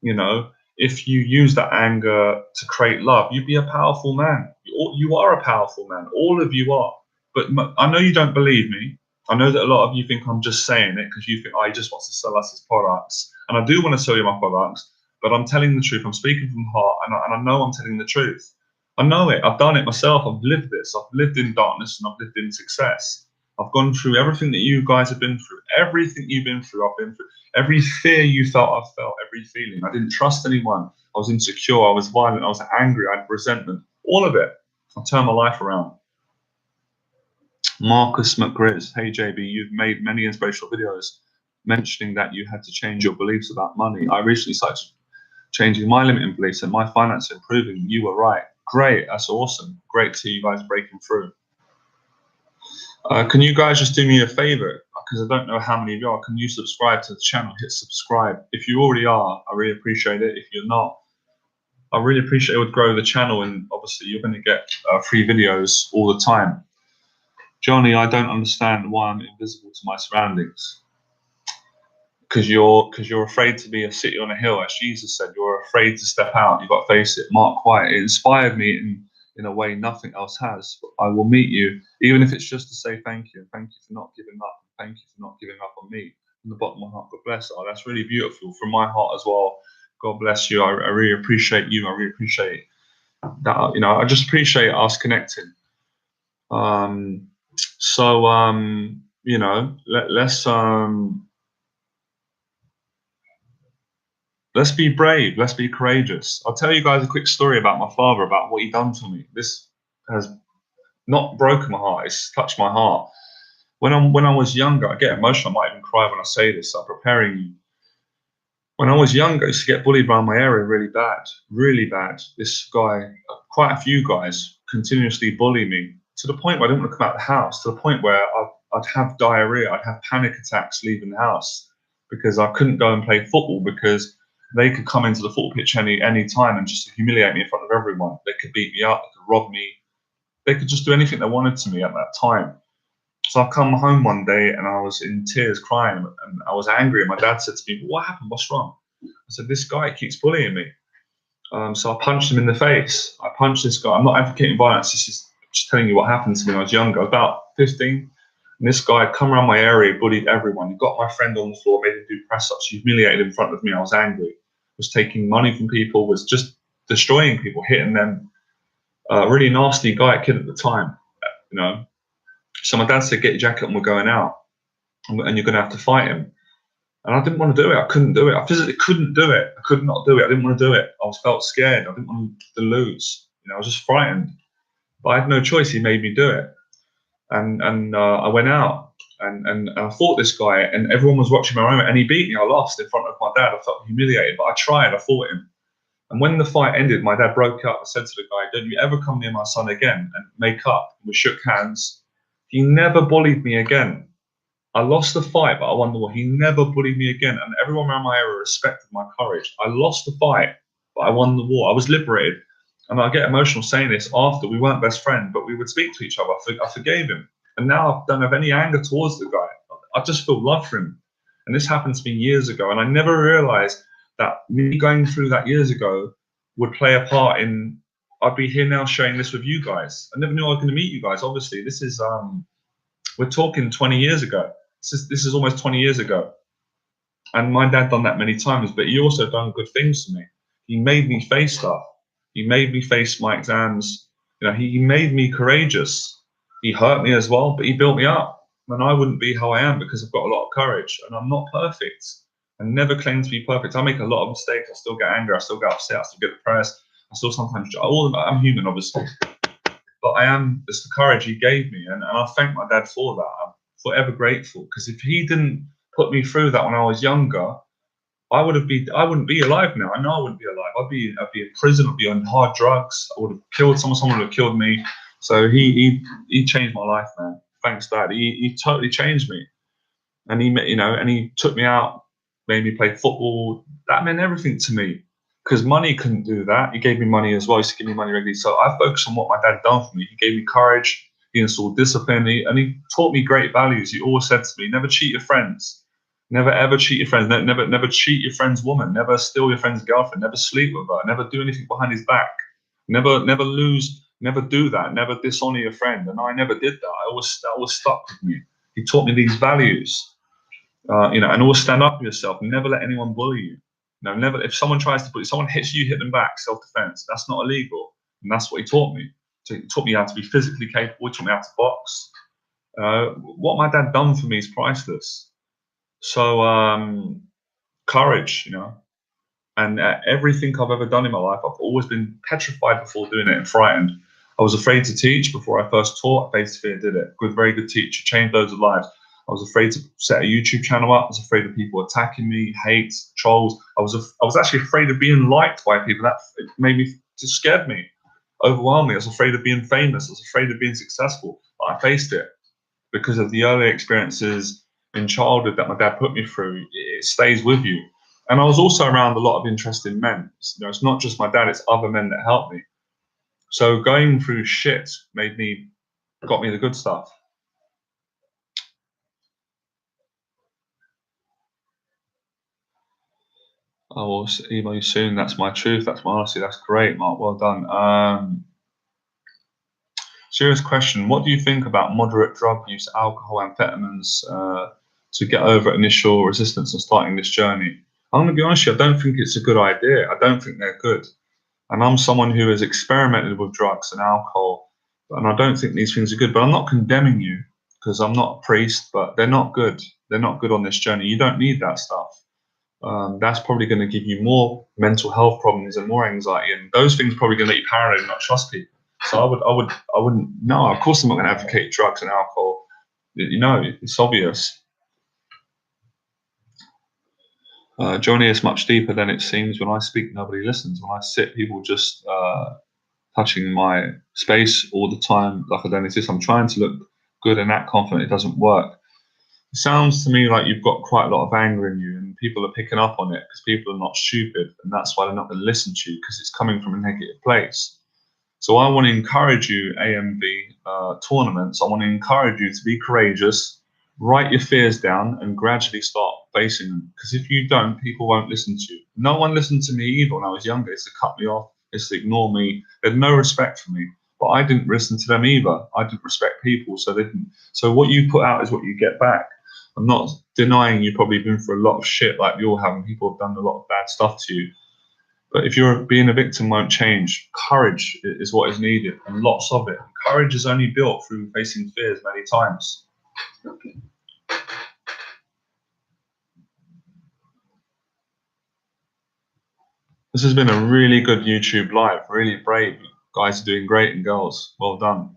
You know, if you use that anger to create love, you'd be a powerful man. You are a powerful man. All of you are. But I know you don't believe me. I know that a lot of you think I'm just saying it because you think, oh, he just wants to sell us his products. And I do want to sell you my products, but I'm telling the truth. I'm speaking from the heart, and I know I'm telling the truth. I know it. I've done it myself. I've lived this. I've lived in darkness and I've lived in success. I've gone through everything that you guys have been through. Everything you've been through, I've been through. Every fear you felt, I've felt. Every feeling. I didn't trust anyone. I was insecure. I was violent. I was angry. I had resentment. All of it. I turned my life around. Marcus McGrizz. Hey, JB, you've made many inspirational videos mentioning that you had to change your beliefs about money. I recently started changing my limiting beliefs and my finance improving. You were right. Great. That's awesome. Great to see you guys breaking through. Can you guys just do me a favor? Because I don't know how many of you are. Can you subscribe to the channel? Hit subscribe. If you already are, I really appreciate it. If you're not, I really appreciate it. Would grow the channel, and obviously you're going to get free videos all the time. Johnny, I don't understand why I'm invisible to my surroundings. Because you're afraid to be a city on a hill, as Jesus said. You're afraid to step out. You've got to face it. Mark White. It inspired me in a way nothing else has. I will meet you, even if it's just to say thank you. Thank you for not giving up. Thank you for not giving up on me. From the bottom of my heart, God bless. Oh, that's really beautiful. From my heart as well. God bless you. I really appreciate you. I really appreciate that. You know, I just appreciate us connecting. You know, let's be brave. Let's be courageous. I'll tell you guys a quick story about my father, about what he done for me. This has not broken my heart, it's touched my heart. When I was younger, I get emotional, I might even cry when I say this, so I'm preparing you. When I was younger, I used to get bullied around my area really bad, really bad. This guy, quite a few guys, continuously bully me to the point where I didn't want to come out of the house, to the point where I'd have diarrhea, I'd have panic attacks leaving the house because I couldn't go and play football because they could come into the football pitch any time and just humiliate me in front of everyone. They could beat me up, they could rob me, they could just do anything they wanted to me at that time. So I come home one day and I was in tears crying and I was angry. And my dad said to me, "What happened? What's wrong?" I said, "This guy keeps bullying me." So I punched him in the face. I punched this guy. I'm not advocating violence. This is just telling you what happened to me when I was younger. I was about 15. And this guy had come around my area, bullied everyone. He got my friend on the floor, made him do press-ups, humiliated in front of me. I was angry. Was taking money from people, was just destroying people, hitting them. Really nasty guy, kid at the time, you know. So my dad said, "Get your jacket and we're going out. And you're going to have to fight him." And I didn't want to do it. I couldn't do it. I physically couldn't do it. I could not do it. I didn't want to do it. I felt scared. I didn't want to lose. You know, I was just frightened. But I had no choice. He made me do it. And I went out and I fought this guy and everyone was watching my moment and he beat me. I lost in front of my dad. I felt humiliated, but I tried. I fought him. And when the fight ended, my dad broke up and said to the guy, "Don't you ever come near my son again," and make up. We shook hands. He never bullied me again. I lost the fight, but I won the war. He never bullied me again, and everyone around my area respected my courage. I lost the fight, but I won the war. I was liberated, and I get emotional saying this after. We weren't best friends, but we would speak to each other. I forgave him, and now I don't have any anger towards the guy. I just feel love for him, and this happened to me years ago, and I never realized that me going through that years ago would play a part in. I'd be here now sharing this with you guys. I never knew I was going to meet you guys. Obviously, this is we're talking 20 years ago. This is almost 20 years ago. And my dad done that many times, but he also done good things to me. He made me face stuff. He made me face my exams. You know, he made me courageous. He hurt me as well, but he built me up. And I wouldn't be how I am because I've got a lot of courage and I'm not perfect. I never claim to be perfect. I make a lot of mistakes. I still get angry. I still get upset. I still get depressed. I still sometimes, I'm human, obviously. But I am, it's the courage he gave me. And I thank my dad for that. I'm forever grateful because if he didn't put me through that when I was younger, I wouldn't be alive now. I know I wouldn't be alive. I'd be in prison. I'd be on hard drugs. I would have killed someone. Someone would have killed me. So he changed my life, man. Thanks, Dad. He totally changed me, and he took me out, made me play football. That meant everything to me because money couldn't do that. He gave me money as well. He used to give me money regularly. So I focused on what my dad done for me. He gave me courage. He installed discipline. And he taught me great values. He always said to me, "Never cheat your friends. Never ever cheat your friends. Never cheat your friend's woman. Never steal your friend's girlfriend. Never sleep with her. Never do anything behind his back. Never lose. Never do that. Never dishonor your friend." And I never did that. That always stuck with me. He taught me these values. And always stand up for yourself. Never let anyone bully you. Never. If someone tries to bully, someone hits you, hit them back. Self-defense. That's not illegal. And that's what he taught me. So he taught me how to be physically capable. He taught me how to box. What my dad done for me is priceless. So courage, and everything I've ever done in my life, I've always been petrified before doing it and frightened. I was afraid to teach before I first taught. I basically did it. Good, very good teacher, changed loads of lives. I was afraid to set a YouTube channel up. I was afraid of people attacking me, hate, trolls. I was actually afraid of being liked by people. That just scared me, overwhelmed me. I was afraid of being famous. I was afraid of being successful. But I faced it because of the early experiences in childhood that my dad put me through. It stays with you. And I was also around a lot of interesting men. It's not just my dad, it's other men that helped me. So going through shit got me the good stuff. I will email you soon. That's my truth. That's my honesty. That's great, Mark. Well done. Serious question. What do you think about moderate drug use, alcohol, amphetamines, to get over initial resistance and starting this journey? I'm going to be honest with you, I don't think it's a good idea. I don't think they're good. And I'm someone who has experimented with drugs and alcohol, and I don't think these things are good. But I'm not condemning you because I'm not a priest, but they're not good. They're not good on this journey. You don't need that stuff. That's probably going to give you more mental health problems and more anxiety. And those things are probably going to let you paranoid and not trust people. So I wouldn't. No, of course I'm not going to advocate drugs and alcohol. You know, it's obvious. Journey is much deeper than it seems. When I speak, nobody listens. When I sit, people just touching my space all the time, like I don't exist. I'm trying to look good and act confident. It doesn't work. It sounds to me like you've got quite a lot of anger in you, and people are picking up on it because people are not stupid, and that's why they're not going to listen to you because it's coming from a negative place. So I want to encourage you, AMV tournaments. I want to encourage you to be courageous, write your fears down, and gradually start facing them. Because if you don't, people won't listen to you. No one listened to me either when I was younger. It's to cut me off. It's to ignore me. They had no respect for me. But I didn't listen to them either. I didn't respect people, so they didn't. So what you put out is what you get back. I'm not denying you've probably been through a lot of shit like you're having. People have done a lot of bad stuff to you. But if you're being a victim won't change. Courage is what is needed, and lots of it. Courage is only built through facing fears many times. This has been a really good YouTube live, really brave. You guys are doing great, and girls, well done.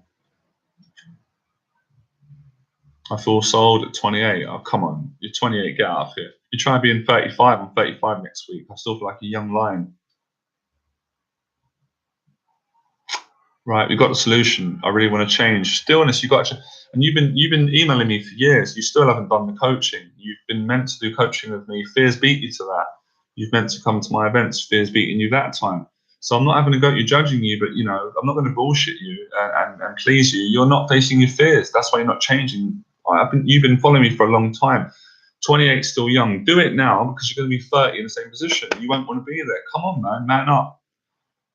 I feel sold at 28. Oh, come on, you're 28, get out of here. You try being 35, I'm 35 next week. I still feel like a young lion. Right, we've got the solution. I really want to change. Stillness, you got to, and you've been emailing me for years. You still haven't done the coaching. You've been meant to do coaching with me. Fears beat you to that. You've meant to come to my events. Fears beating you that time. So I'm not having a go at you, judging you, but I'm not going to bullshit you and please you. You're not facing your fears. That's why you're not changing. You've been following me for a long time. 28 is still young. Do it now because you're going to be 30 in the same position. You won't want to be there. Come on, man up.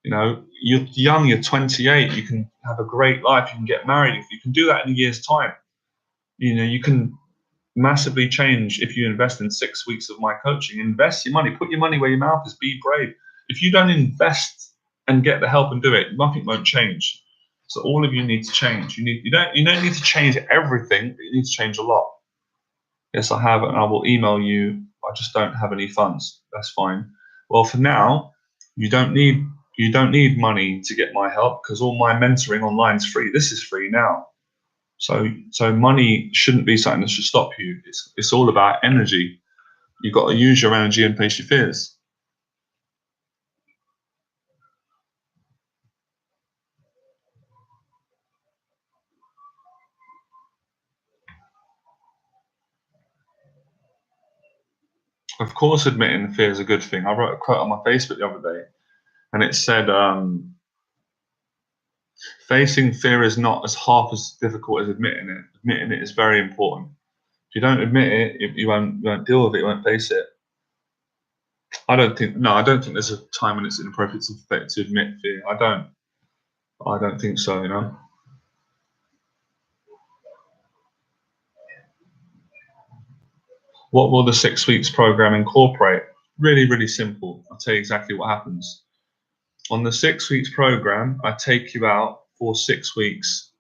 You're young, you're 28, you can have a great life, you can get married. If you can do that in a year's time, you can massively change if you invest in 6 weeks of my coaching. Invest your money, put your money where your mouth is, be brave. If you don't invest and get the help and do it, nothing won't change. So all of you need to change. You don't need to change everything, but you need to change a lot. Yes, I have, and I will email you. I just don't have any funds. That's fine. Well, for now, you don't need money to get my help because all my mentoring online is free. This is free now. So money shouldn't be something that should stop you. It's all about energy. You've got to use your energy and face your fears. Of course, admitting fear is a good thing. I wrote a quote on my Facebook the other day, and it said, "Facing fear is not as half as difficult as admitting it. Admitting it is very important. If you don't admit it, you won't deal with it. You won't face it." I don't think. No, I don't think there's a time when it's inappropriate to admit fear. I don't. I don't think so. What will the 6 weeks program incorporate? Really, really simple. I'll tell you exactly what happens. On the 6 weeks program, I take you out for 6 weeks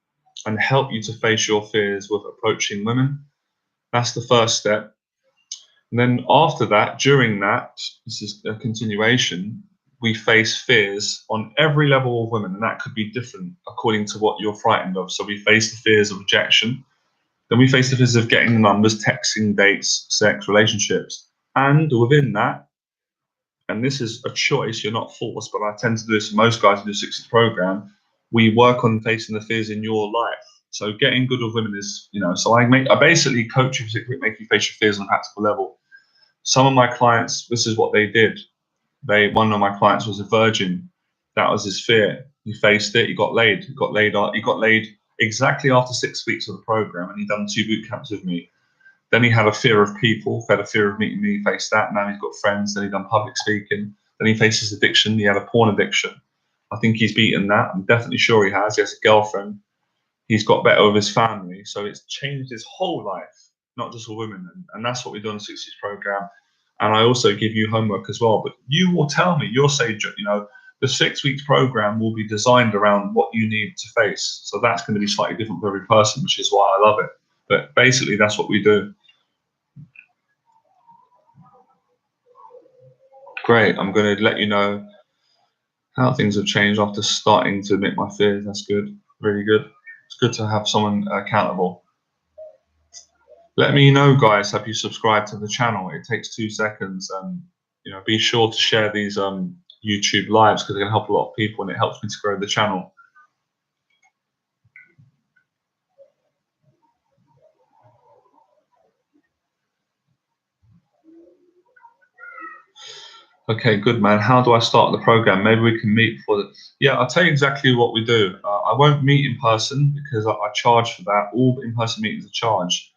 and help you to face your fears with approaching women. That's the first step. And then after that, during that, this is a continuation, we face fears on every level of women, and that could be different according to what you're frightened of. So we face the fears of rejection, then we face the fears of getting the numbers, texting, dates, sex, relationships. And within that, and this is a choice, you're not forced, but I tend to do this, most guys in the 60 program, we work on facing the fears in your life. So getting good with women is, so I basically coach you to make you face your fears on a practical level. Some of my clients, this is what they did. One of my clients was a virgin. That was his fear. He faced it. He got laid. He got laid exactly after 6 weeks of the program, and he done 2 boot camps with me. Then he had a fear of people, had a fear of meeting me. He faced that. Now he's got friends. Then he done public speaking. Then he faces addiction. He had a porn addiction. I think he's beaten that. I'm definitely sure he has. He has a girlfriend. He's got better with his family. So it's changed his whole life, not just for women. And that's what we do on the 60s program. And I also give you homework as well. But you will tell me, you'll say, the 6 weeks program will be designed around what you need to face. So that's going to be slightly different for every person, which is why I love it. But basically, that's what we do. Great. I'm going to let you know How things have changed after starting to admit my fears. That's good. Really good. It's good to have someone accountable. Let me know, guys, have you subscribed to the channel? It takes 2 seconds, and be sure to share these YouTube lives, because they can help a lot of people, and it helps me to grow the channel. Okay, good, man. How do I start the program? Maybe we can meet for the. Yeah, I'll tell you exactly what we do. I won't meet in person because I charge for that. All in-person meetings are charged.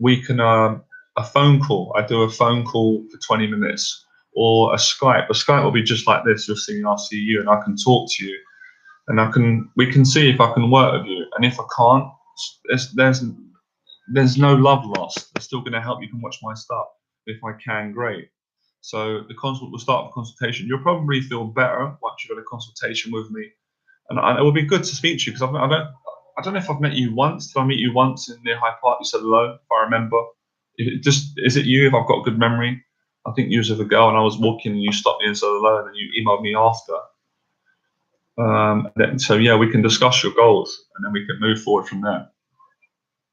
We can a phone call. I do a phone call for 20 minutes, or a Skype. A Skype will be just like this. You'll see me, I'll see you, and I can talk to you, and we can see if I can work with you. And if I can't, there's no love lost. I'm still going to help. You can watch my stuff. If I can, great. So the consult will start with consultation. You'll probably feel better once you've got a consultation with me, and it will be good to speak to you, because I don't know if I've met you once. Did I meet you once in near Hyde Park? You said hello, if I remember. Is it you? If I've got a good memory, I think you was with a girl, and I was walking, and you stopped me and said hello, and then you emailed me after. So yeah, we can discuss your goals, and then we can move forward from there.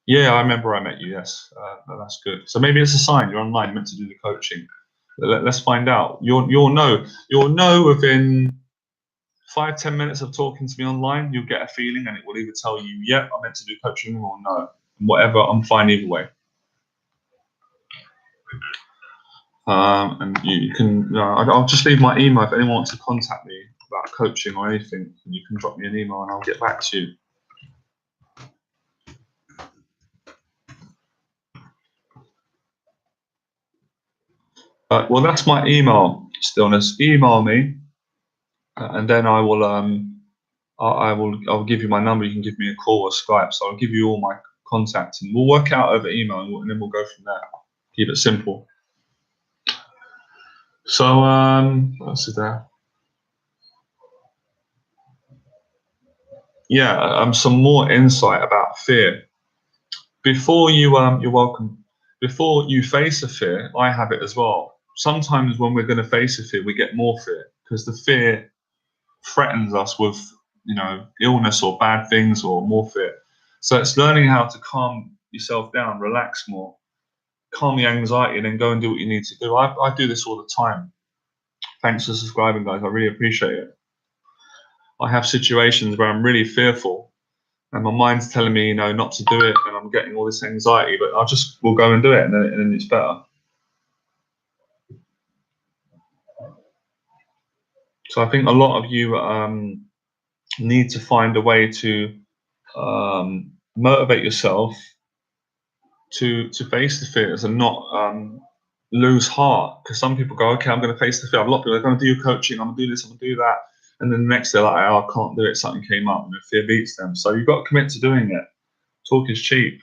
Yeah, I remember I met you. Yes, that's good. So maybe it's a sign you're online, you're meant to do the coaching. Let's find out. You'll know within 5-10 minutes of talking to me online. You'll get a feeling, and it will either tell you, "Yep, I'm meant to do coaching," or "No." Whatever, I'm fine either way. And you can. I'll just leave my email if anyone wants to contact me about coaching or anything. You can drop me an email, and I'll get back to you. Well, that's my email, Stillness. Email me, and then I will. I'll give you my number. You can give me a call or Skype. So I'll give you all my contacts, and we'll work out over email, and then we'll go from there. Keep it simple. So what's it there? Yeah, some more insight about fear. Before you're welcome. Before you face a fear, I have it as well. Sometimes when we're going to face a fear, we get more fear, because the fear threatens us with, illness or bad things or more fear. So it's learning how to calm yourself down, relax more, calm the anxiety, and then go and do what you need to do. I do this all the time. Thanks for subscribing, guys. I really appreciate it. I have situations where I'm really fearful, and my mind's telling me, not to do it, and I'm getting all this anxiety, but we'll go and do it, and then it's better. So I think a lot of you need to find a way to motivate yourself to face the fears, and not lose heart. Because some people go, okay, I'm going to face the fear. A lot of people are going to do coaching, I'm going to do this, I'm going to do that, and then the next day, like, oh, I can't do it. Something came up, and the fear beats them. So you've got to commit to doing it. Talk is cheap.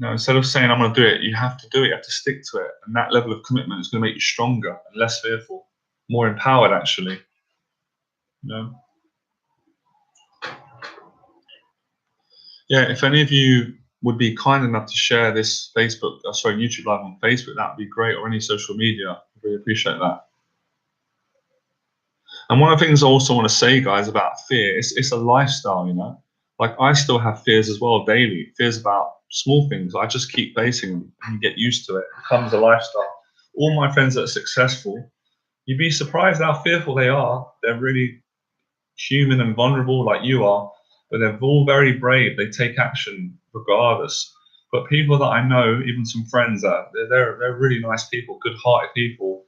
Instead of saying I'm going to do it, you have to do it. You have to stick to it, and that level of commitment is going to make you stronger and less fearful, more empowered, actually. Yeah, if any of you would be kind enough to share this YouTube live on Facebook, that would be great, or any social media. I really appreciate that. And one of the things I also want to say, guys, about fear, it's a lifestyle, Like, I still have fears as well daily, fears about small things. I just keep facing them and get used to it. It becomes a lifestyle. All my friends that are successful, you'd be surprised how fearful they are. They're really human and vulnerable like you are, but they're all very brave. They take action regardless. But people that I know, even some friends, they're really nice people, good-hearted people.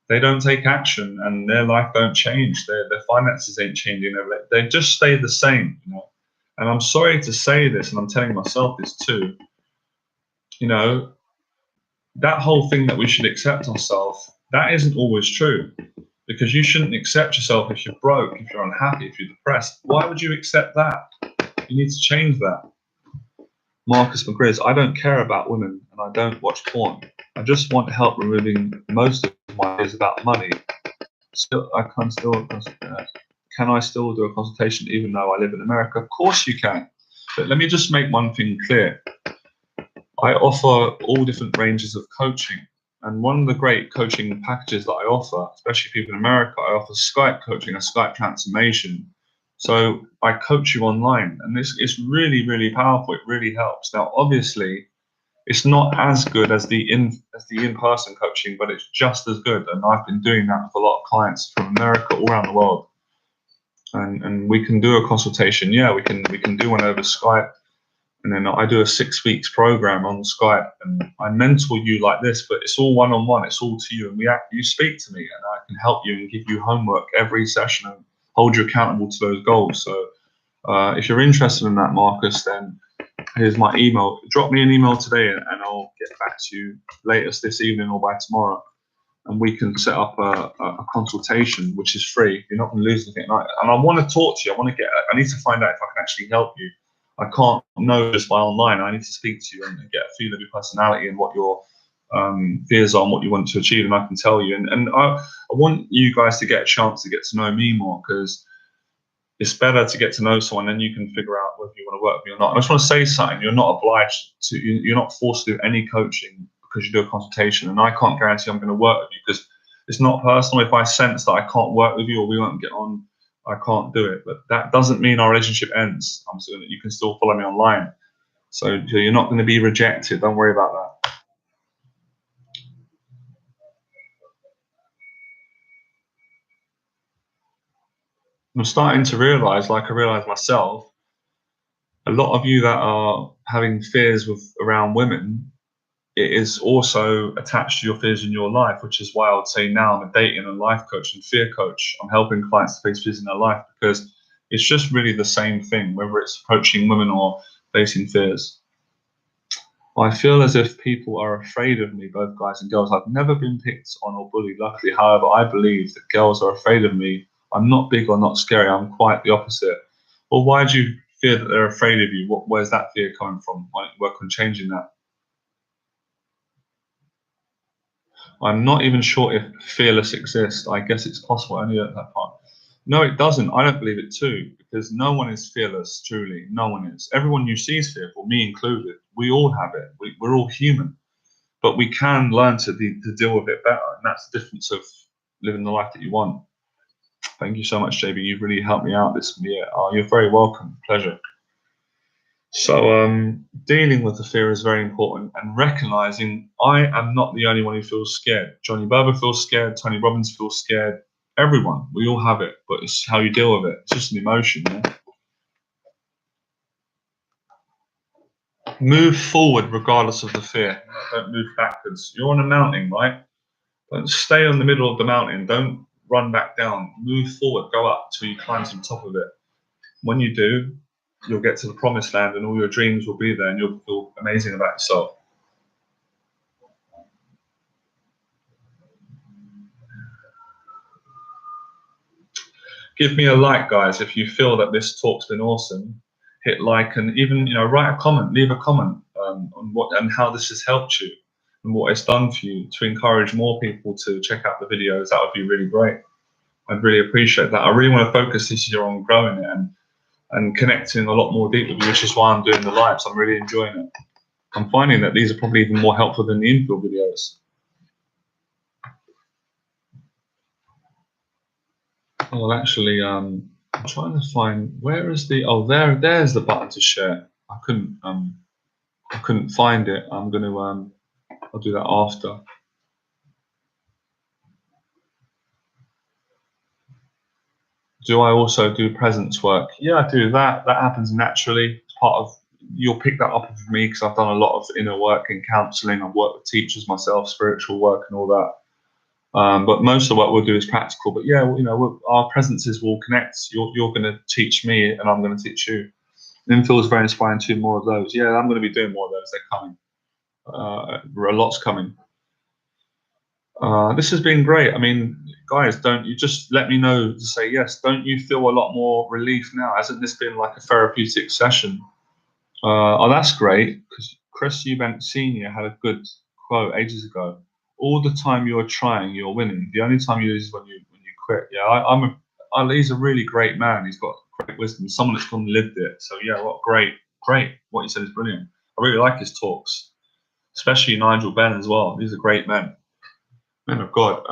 They don't take action, and their life don't change. Their finances ain't changing. They just stay the same. And I'm sorry to say this, and I'm telling myself this too. That whole thing that we should accept ourselves, that isn't always true. Because you shouldn't accept yourself if you're broke, if you're unhappy, if you're depressed. Why would you accept that? You need to change that. Marcus McGrizz, I don't care about women, and I don't watch porn. I just want help removing most of my fears about money. Can I still do a consultation even though I live in America? Of course you can. But let me just make one thing clear. I offer all different ranges of coaching. And one of the great coaching packages that I offer, especially people in America, I offer Skype coaching, a Skype transformation. So I coach you online, and this is really, really powerful. It really helps. Now, obviously, it's not as good as the in-person coaching, but it's just as good. And I've been doing that with a lot of clients from America, all around the world. And we can do a consultation. Yeah, we can do one over Skype. And then I do a 6 weeks program on Skype, and I mentor you like this, but it's all one-on-one. It's all to you, and you speak to me, and I can help you and give you homework every session and hold you accountable to those goals. So if you're interested in that, Marcus, then here's my email. Drop me an email today, and I'll get back to you latest this evening or by tomorrow, and we can set up a consultation, which is free. You're not going to lose anything. And I want to talk to you. I need to find out if I can actually help you. I can't know just by online. I need to speak to you and get a feel of your personality and what your fears are and what you want to achieve, and I can tell you. And I want you guys to get a chance to get to know me more, because it's better to get to know someone, then you can figure out whether you want to work with me or not. I just want to say something. You're not obliged to. You're not forced to do any coaching because you do a consultation, and I can't guarantee I'm going to work with you, because it's not personal. If I sense that I can't work with you or we won't get on, I can't do it. But that doesn't mean our relationship ends. I'm saying that you can still follow me online. So you're not going to be rejected. Don't worry about that. I'm starting to realize, like I realized myself, a lot of you that are having fears around women, it is also attached to your fears in your life, which is why I would say now I'm a dating and life coach and fear coach. I'm helping clients to face fears in their life, because it's just really the same thing, whether it's approaching women or facing fears. I feel as if people are afraid of me, both guys and girls. I've never been picked on or bullied, luckily. However, I believe that girls are afraid of me. I'm not big or not scary. I'm quite the opposite. Well, why do you fear that they're afraid of you? Where's that fear coming from? Why don't you work on changing that? I'm not even sure if fearless exists. I guess it's possible only at that part. No, it doesn't. I don't believe it too, because no one is fearless, truly. No one is. Everyone you see is fearful, me included. We all have it. We're all human, but we can learn to deal with it better. And that's the difference of living the life that you want. Thank you so much, JB. You've really helped me out this year. Oh, you're very welcome. Pleasure. So dealing with the fear is very important, and recognizing I am not the only one who feels scared. Johnny Berba feels scared. Tony Robbins feels scared. Everyone, we all have it, but it's how you deal with it. It's just an emotion. Yeah? Move forward regardless of the fear. Don't move backwards. You're on a mountain, right? Don't stay on the middle of the mountain. Don't run back down. Move forward. Go up till you climb to the top of it. When you do, you'll get to the promised land, and all your dreams will be there, and you'll feel amazing about yourself. Give me a like, guys, if you feel that this talk's been awesome. Hit like, and even write a comment, leave a comment on what and how this has helped you and what it's done for you, to encourage more people to check out the videos. That would be really great. I'd really appreciate that. I really want to focus this year on growing it and connecting a lot more deeply, which is why I'm doing the lives. I'm really enjoying it. I'm finding that these are probably even more helpful than the infill videos. Well, actually, I'm trying to find, where is the, oh, there's the button to share. I couldn't find it. I'm going to I'll do that after. Do I also do presence work? Yeah, I do that. That happens naturally. It's part of, you'll pick that up with me, because I've done a lot of inner work and counseling. I've worked with teachers myself, spiritual work and all that. But most of the work we'll do is practical. But yeah, our presences will connect. You're going to teach me, and I'm going to teach you. Infill is very inspiring too. More of those. Yeah, I'm going to be doing more of those. They're coming. A lot's coming. This has been great. I mean, guys, don't you just let me know to say yes. Don't you feel a lot more relief now? Hasn't this been like a therapeutic session? Oh, that's great, because Chris Eubank Senior had a good quote ages ago. All the time you're trying, you're winning. The only time you lose is when you quit. Yeah, he's a really great man. He's got great wisdom. Someone that's gone and lived it. So yeah, great. What you said is brilliant. I really like his talks, especially Nigel Benn as well. These are great men. Man of God.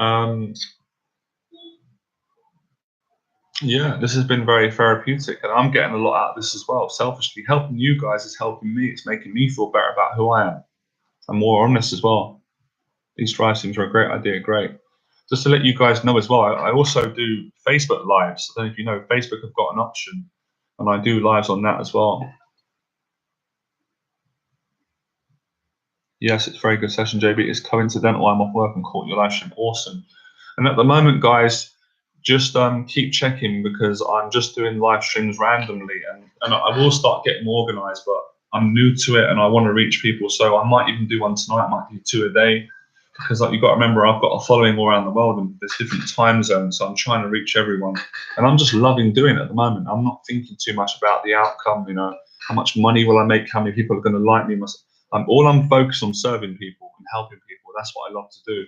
Yeah, this has been very therapeutic, and I'm getting a lot out of this as well. Selfishly, helping you guys is helping me. It's making me feel better about who I am. I'm more honest as well. These drive streams are a great idea. Great. Just to let you guys know as well, I also do Facebook lives. I don't know if you know, Facebook have got an option, and I do lives on that as well. Yes, it's a very good session, JB. It's coincidental. I'm off work and caught your live stream. Awesome. And at the moment, guys, just keep checking because I'm just doing live streams randomly, and I will start getting organized, but I'm new to it and I want to reach people. So I might even do one tonight, I might do 2 a day. Because like you've got to remember, I've got a following all around the world and there's different time zones, so I'm trying to reach everyone. And I'm just loving doing it at the moment. I'm not thinking too much about the outcome, you know, how much money will I make, how many people are going to like me. I'm focused on serving people and helping people. That's what I love to do.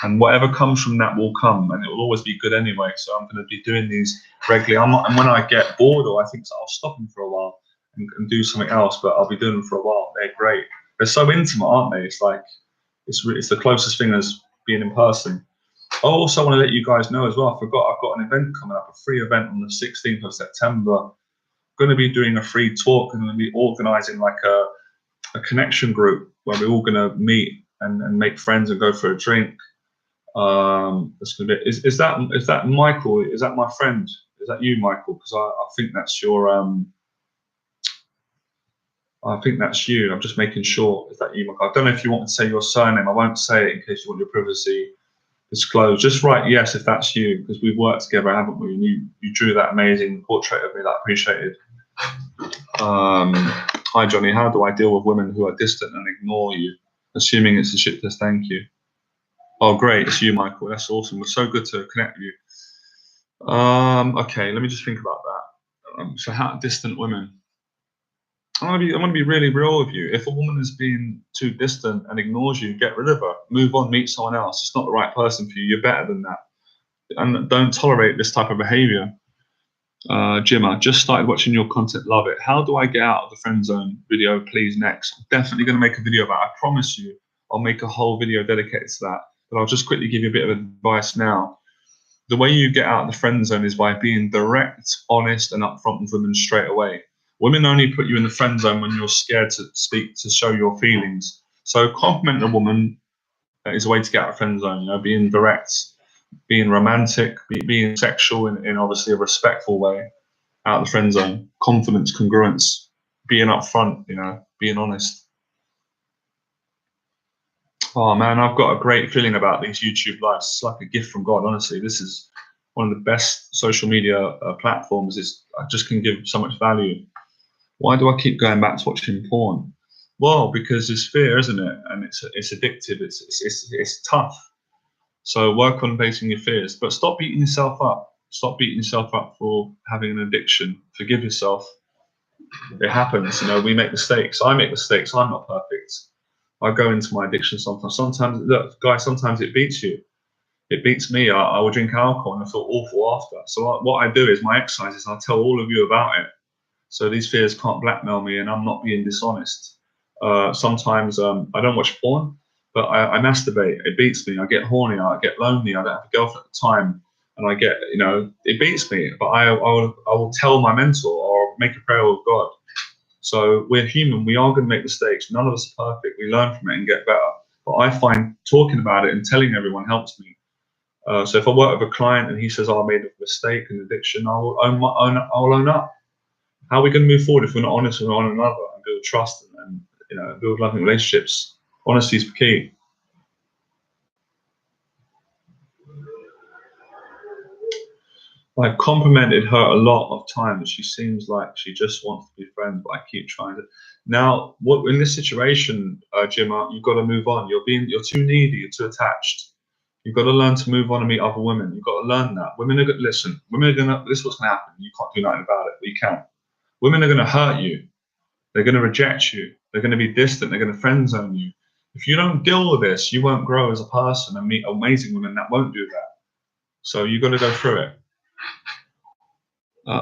And whatever comes from that will come, and it will always be good anyway. So I'm going to be doing these regularly. And when I get bored or I think so, I'll stop them for a while and do something else. But I'll be doing them for a while. They're great. They're so intimate, aren't they? It's like it's the closest thing as being in person. I also want to let you guys know as well. I forgot I've got an event coming up, a free event on the 16th of September. I'm going to be doing a free talk and going to be organising like a connection group where we're all going to meet and make friends and go for a drink. That's gonna be. Is that Michael? Is that my friend? Is that you, Michael? Because I think that's your I think that's you. I'm just making sure. Is that you, Michael? I don't know if you want to say your surname. I won't say it in case you want your privacy disclosed. Just write yes if that's you, because we've worked together, haven't we? And you drew that amazing portrait of me that I appreciated. Hi, Johnny. How do I deal with women who are distant and ignore you? Assuming it's a shit test. Thank you. Oh, great. It's you, Michael. That's awesome. It's so good to connect with you. Okay, let me just think about that. So how distant women? I want to be really real with you. If a woman is being too distant and ignores you, get rid of her. Move on, meet someone else. It's not the right person for you. You're better than that. And don't tolerate this type of behavior. Jim, I just started watching your content. Love it. How do I get out of the friend zone? Video, please. Next. I'm definitely going to make a video about it. I promise you. I'll make a whole video dedicated to that. But I'll just quickly give you a bit of advice now. The way you get out of the friend zone is by being direct, honest, and upfront with women straight away. Women only put you in the friend zone when you're scared to speak, to show your feelings. So compliment a woman is a way to get out of friend zone. You know, being direct, being romantic, being sexual in obviously a respectful way. Out of the friend zone. Confidence, congruence, being upfront. You know, being honest. Oh man, I've got a great feeling about these YouTube lives. It's like a gift from God. Honestly, this is one of the best social media platforms. I just can give so much value. Why do I keep going back to watching porn? Well, because it's fear, isn't it? And it's addictive. It's tough. So work on facing your fears, but stop beating yourself up. Stop beating yourself up for having an addiction. Forgive yourself. It happens. You know, we make mistakes. I make mistakes. I'm not perfect. I go into my addiction sometimes. Sometimes, look, guys, sometimes it beats you. It beats me. I will drink alcohol and I feel awful after. So what I do is my exercise is I tell all of you about it. So these fears can't blackmail me, and I'm not being dishonest. Sometimes I don't watch porn, but I masturbate. It beats me. I get horny. I get lonely. I don't have a girlfriend at the time, and I get, you know, it beats me. But I will tell my mentor or make a prayer with God. So we're human. We are going to make mistakes. None of us are perfect. We learn from it and get better. But I find talking about it and telling everyone helps me. So if I work with a client and he says, "Oh, I made a mistake and addiction," I will I'll own up. How are we going to move forward if we're not honest with one another and build trust and you know, build loving relationships? Honesty is key. I've complimented her a lot of times. She seems like she just wants to be friends, but I keep trying to. Now, what in this situation, Jim, you've got to move on. You're too needy. You're too attached. You've got to learn to move on and meet other women. You've got to learn that. Women are going to listen. Women are going to. This is what's going to happen. You can't do nothing about it, but you can. Women are going to hurt you. They're going to reject you. They're going to be distant. They're going to friend zone you. If you don't deal with this, you won't grow as a person and meet amazing women that won't do that. So you've got to go through it.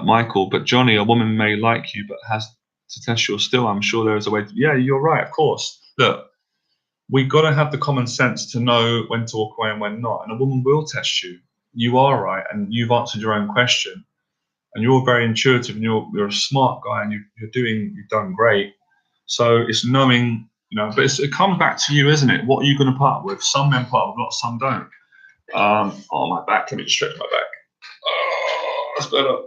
Michael, but Johnny, a woman may like you, but has to test you still. I'm sure there is a way. Yeah, you're right. Of course. Look, we got to have the common sense to know when to walk away and when not. And a woman will test you. You are right, and you've answered your own question. And you're very intuitive, and you're a smart guy, and you've done great. So it's knowing, but it comes back to you, isn't it? What are you going to put up with? Some men put up with a lot, some don't. Oh, my back. Let me stretch my back. Oh, that's better.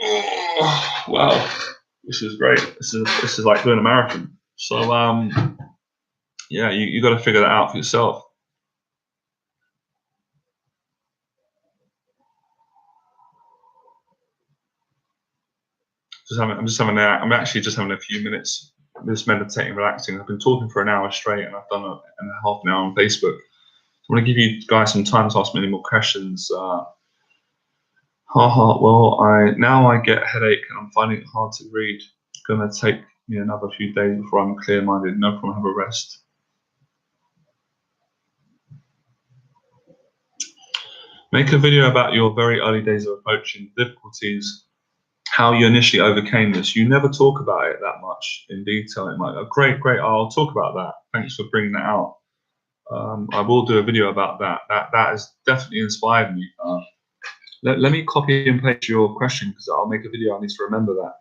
Oh, wow, this is great. This is like doing a marathon. So yeah, you got to figure that out for yourself. I'm actually just having a few minutes, just meditating, relaxing. I've been talking for an hour straight, and I've done half an hour on Facebook. I want to give you guys some time to ask me any more questions. Well, I get a headache, and I'm finding it hard to read. It's gonna take me another few days before I'm clear-minded. No problem, have a rest. Make a video about your very early days of approaching difficulties, how you initially overcame this. You never talk about it that much in detail. It might go, great, I'll talk about that. Thanks for bringing that out. I will do a video about that. That has definitely inspired me. Let me copy and paste your question, because I'll make a video. I need to remember that.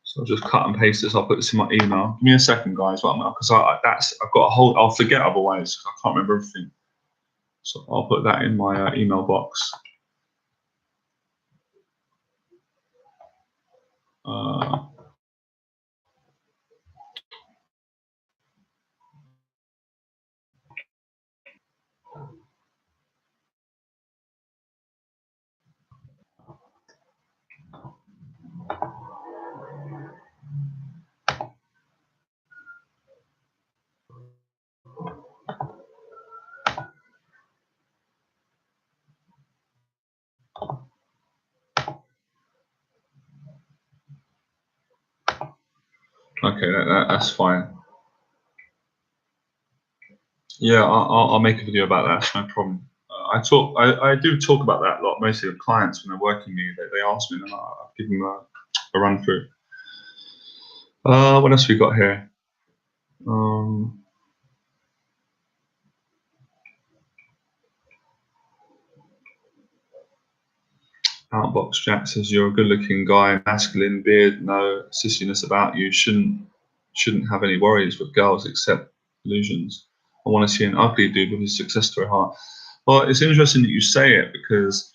So I'll just cut and paste this. I'll put this in my email. Give me a second, guys, because I've got a whole. I'll forget otherwise. I can't remember everything. So I'll put that in my email box. Okay, that's fine. Yeah, I'll make a video about that. That's no problem. I do talk about that a lot, mostly with clients when they're working with me. They ask me, and I'll give them a run through. What else we got here? Outbox Jack says you're a good-looking guy, masculine, beard, no sissiness about you. Shouldn't have any worries with girls except illusions. I want to see an ugly dude with a success story heart. Well, it's interesting that you say it, because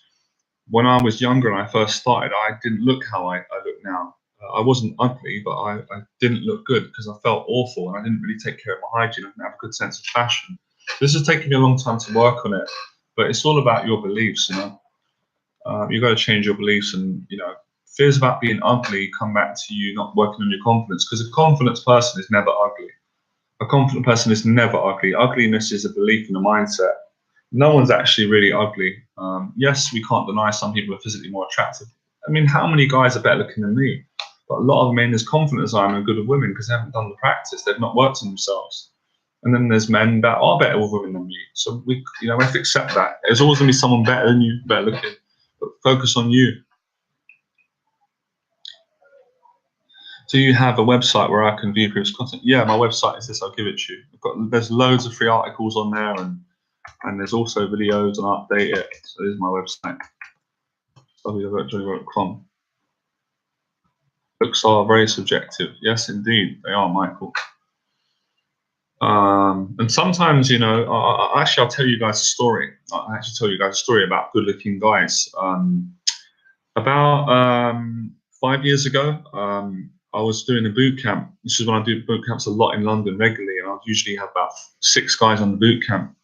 when I was younger and I first started, I didn't look how I look now. I wasn't ugly, but I didn't look good because I felt awful, and I didn't really take care of my hygiene. I didn't have a good sense of fashion. This has taken me a long time to work on it, but it's all about your beliefs, you've got to change your beliefs, and fears about being ugly come back to you not working on your confidence, because a confident person is never ugly. A confident person is never ugly. Ugliness is a belief and a mindset. No one's actually really ugly. Yes, we can't deny some people are physically more attractive. I mean, how many guys are better looking than me? But a lot of men as confident as I am are good with women because they haven't done the practice. They've not worked on themselves. And then there's men that are better with women than me. So we have to accept that. There's always going to be someone better than you, better looking. But focus on you. Do you have a website where I can view previous content? Yeah, my website is this. I'll give it to you. There's loads of free articles on there, and there's also videos, and I update it. So this is my website, www.johnnywork.com. Books are very subjective. Yes, indeed, they are, Michael. And sometimes, I'll tell you guys a story. I actually tell you guys a story about good-looking guys. About 5 years ago, I was doing a boot camp. This is when I do boot camps a lot in London regularly, and I'd usually have about 6 guys on the boot camp.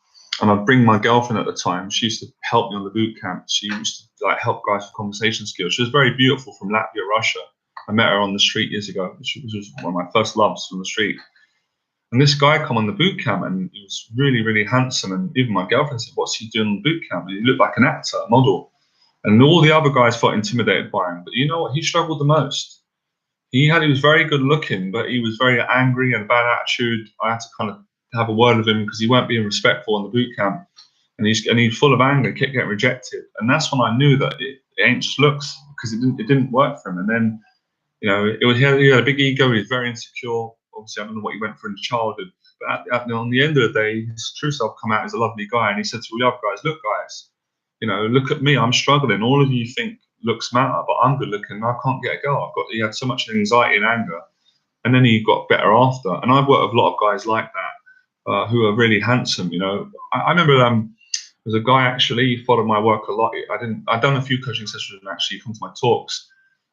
And I'd bring my girlfriend at the time. She used to help me on the boot camp. She used to help guys with conversation skills. She was very beautiful, from Latvia, Russia. I met her on the street years ago. She was one of my first loves from the street. And this guy come on the boot camp, and he was really, really handsome. And even my girlfriend said, "What's he doing on the boot camp?" And he looked like an actor, a model. And all the other guys felt intimidated by him. But you know what? He struggled the most. He was very good looking, but he was very angry and bad attitude. I had to kind of have a word with him because he weren't being respectful on the boot camp. And he's full of anger, kept getting rejected. And that's when I knew that it ain't just looks, because it didn't work for him. And then, he had a big ego. He was very insecure. Obviously, I don't know what he went through in his childhood, on the end of the day, his true self come out as a lovely guy, and he said to all the other guys, "Look, guys, you know, look at me. I'm struggling. All of you think looks matter, but I'm good looking. And I can't get a girl. He had so much anxiety and anger, and then he got better after. And I've worked with a lot of guys like that who are really handsome. You know, I remember there's a guy actually he followed my work a lot. I've done a few coaching sessions and actually come to my talks.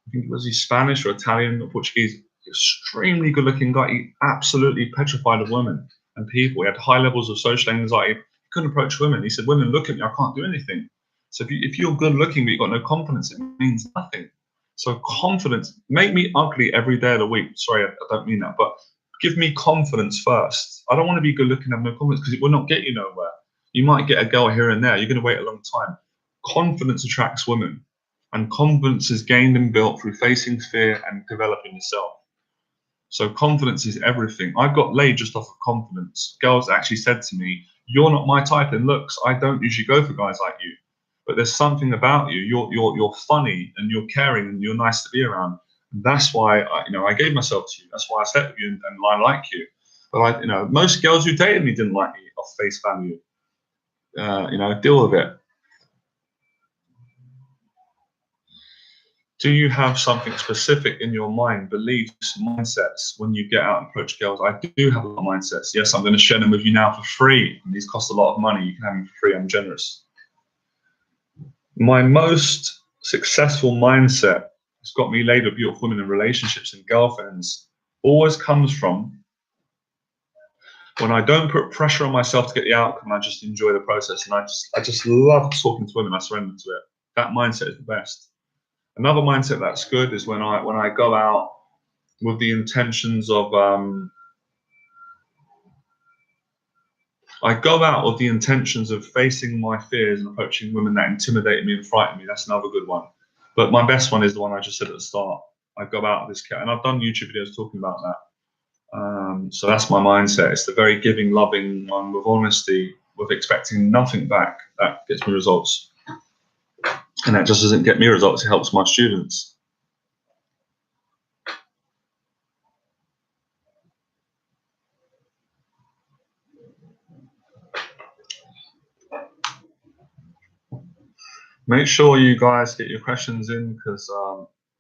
I think he Spanish or Italian or Portuguese. Extremely good-looking guy. He absolutely petrified of women and people. He had high levels of social anxiety. He couldn't approach women. He said, "Women, look at me. I can't do anything." So if you're good-looking but you've got no confidence, it means nothing. So confidence, make me ugly every day of the week. Sorry, I don't mean that, but give me confidence first. I don't want to be good-looking and have no confidence because it will not get you nowhere. You might get a girl here and there. You're going to wait a long time. Confidence attracts women, and confidence is gained and built through facing fear and developing yourself. So confidence is everything. I got laid just off of confidence. Girls actually said to me, "You're not my type in looks. I don't usually go for guys like you. But there's something about you. You're funny and you're caring and you're nice to be around. And that's why I gave myself to you. That's why I slept with you and I like you." But most girls who dated me didn't like me off face value. Deal with it. Do you have something specific in your mind, beliefs, mindsets when you get out and approach girls? I do have a lot of mindsets. Yes, I'm going to share them with you now for free. And these cost a lot of money. You can have them for free. I'm generous. My most successful mindset has got me laid with beautiful women in relationships and girlfriends always comes from when I don't put pressure on myself to get the outcome. I just enjoy the process, and I just love talking to women. I surrender to it. That mindset is the best. Another mindset that's good is when I go out with the intentions of facing my fears and approaching women that intimidate me and frighten me. That's another good one. But my best one is the one I just said at the start. I go out with this cat, and I've done YouTube videos talking about that. So that's my mindset. It's the very giving, loving one with honesty, with expecting nothing back. That gets me results. And that just doesn't get me results, it helps my students. Make sure you guys get your questions in because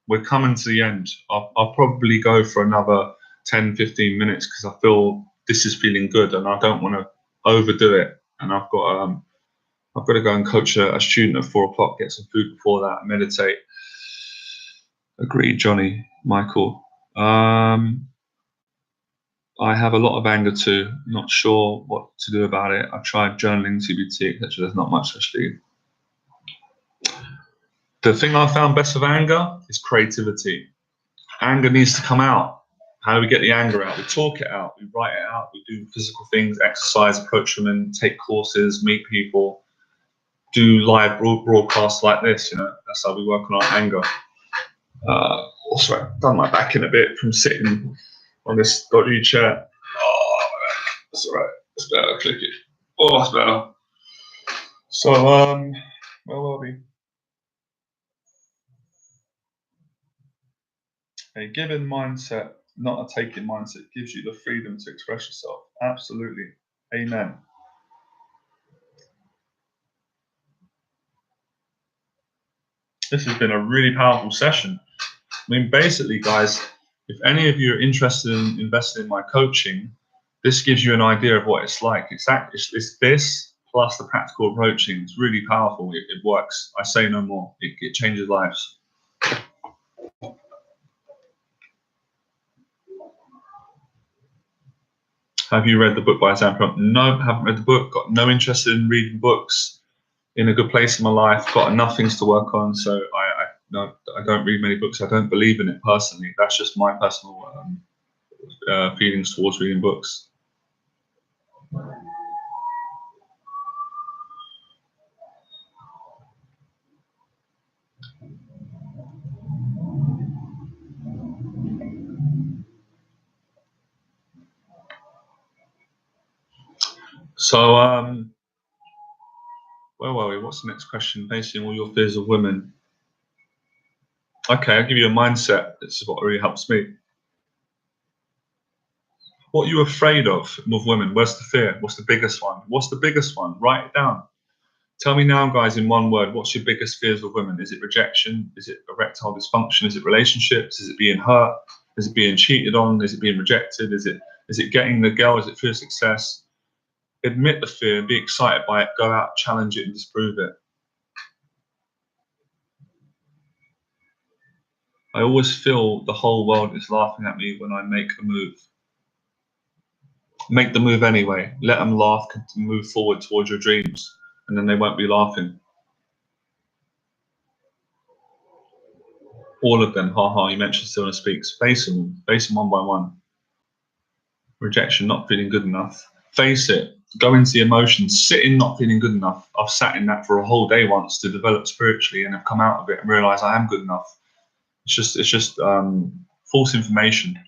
we're coming to the end. I'll probably go for another 10, 15 minutes because I feel this is feeling good and I don't want to overdo it. And I've got to go and coach a student at 4 o'clock, get some food before that, meditate. Agreed, Johnny, Michael. I have a lot of anger too. Not sure what to do about it. I've tried journaling, CBT, etc. There's not much actually. The thing I found best of anger is creativity. Anger needs to come out. How do we get the anger out? We talk it out, we write it out, we do physical things, exercise, approach women, take courses, meet people, do live broadcasts like this. That's how we work on our anger. Also, I've done my back in a bit from sitting on this dodgy chair. Oh, that's all right. It's better. Click it. Oh, that's better. So, where were we? A given mindset, not a taking mindset, gives you the freedom to express yourself. Absolutely. Amen. This has been a really powerful session. I mean, basically, guys, if any of you are interested in investing in my coaching, this gives you an idea of what it's like. It's this plus the practical approaching. It's really powerful. It works. I say no more. It changes lives. Have you read the book by Sam Trump? No, haven't read the book. Got no interest in reading books. In a good place in my life. Got enough things to work on. So I don't read many books. I don't believe in it personally. That's just my personal feelings towards reading books. So, where were we? What's the next question? Facing all your fears of women. Okay, I'll give you a mindset. This is what really helps me. What are you afraid of with women? Where's the fear? What's the biggest one? What's the biggest one? Write it down. Tell me now, guys, in one word, what's your biggest fears with women? Is it rejection? Is it erectile dysfunction? Is it relationships? Is it being hurt? Is it being cheated on? Is it being rejected? Is it getting the girl? Is it fear of success? Admit the fear, be excited by it, go out, challenge it, and disprove it. I always feel the whole world is laughing at me when I make a move. Make the move anyway. Let them laugh, move forward towards your dreams, and then they won't be laughing. All of them, haha, you mentioned stillness speaks. Face them one by one. Rejection, not feeling good enough. Face it. Go into the emotions. Sit in not feeling good enough. I've sat in that for a whole day once to develop spiritually, and I've come out of it and realised I am good enough. It's just false information.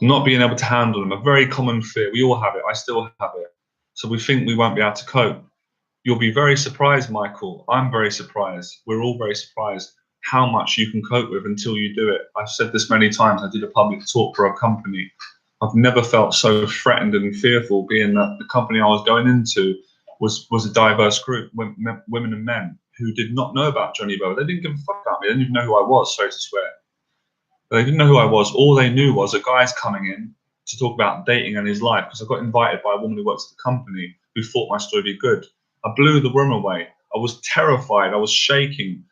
Not being able to handle them, a very common fear. We all have it. I still have it. So we think we won't be able to cope. You'll be very surprised, Michael. I'm very surprised. We're all very surprised how much you can cope with until you do it. I've said this many times. I did a public talk for a company. I've never felt so threatened and fearful, being that the company I was going into was a diverse group, women and men, who did not know about Johnny Berba. They didn't give a fuck about me. They didn't even know who I was, sorry to swear. They didn't know who I was. All they knew was a guy's coming in to talk about dating and his life, because I got invited by a woman who works at the company who thought my story would be good. I blew the room away. I was terrified. I was shaking.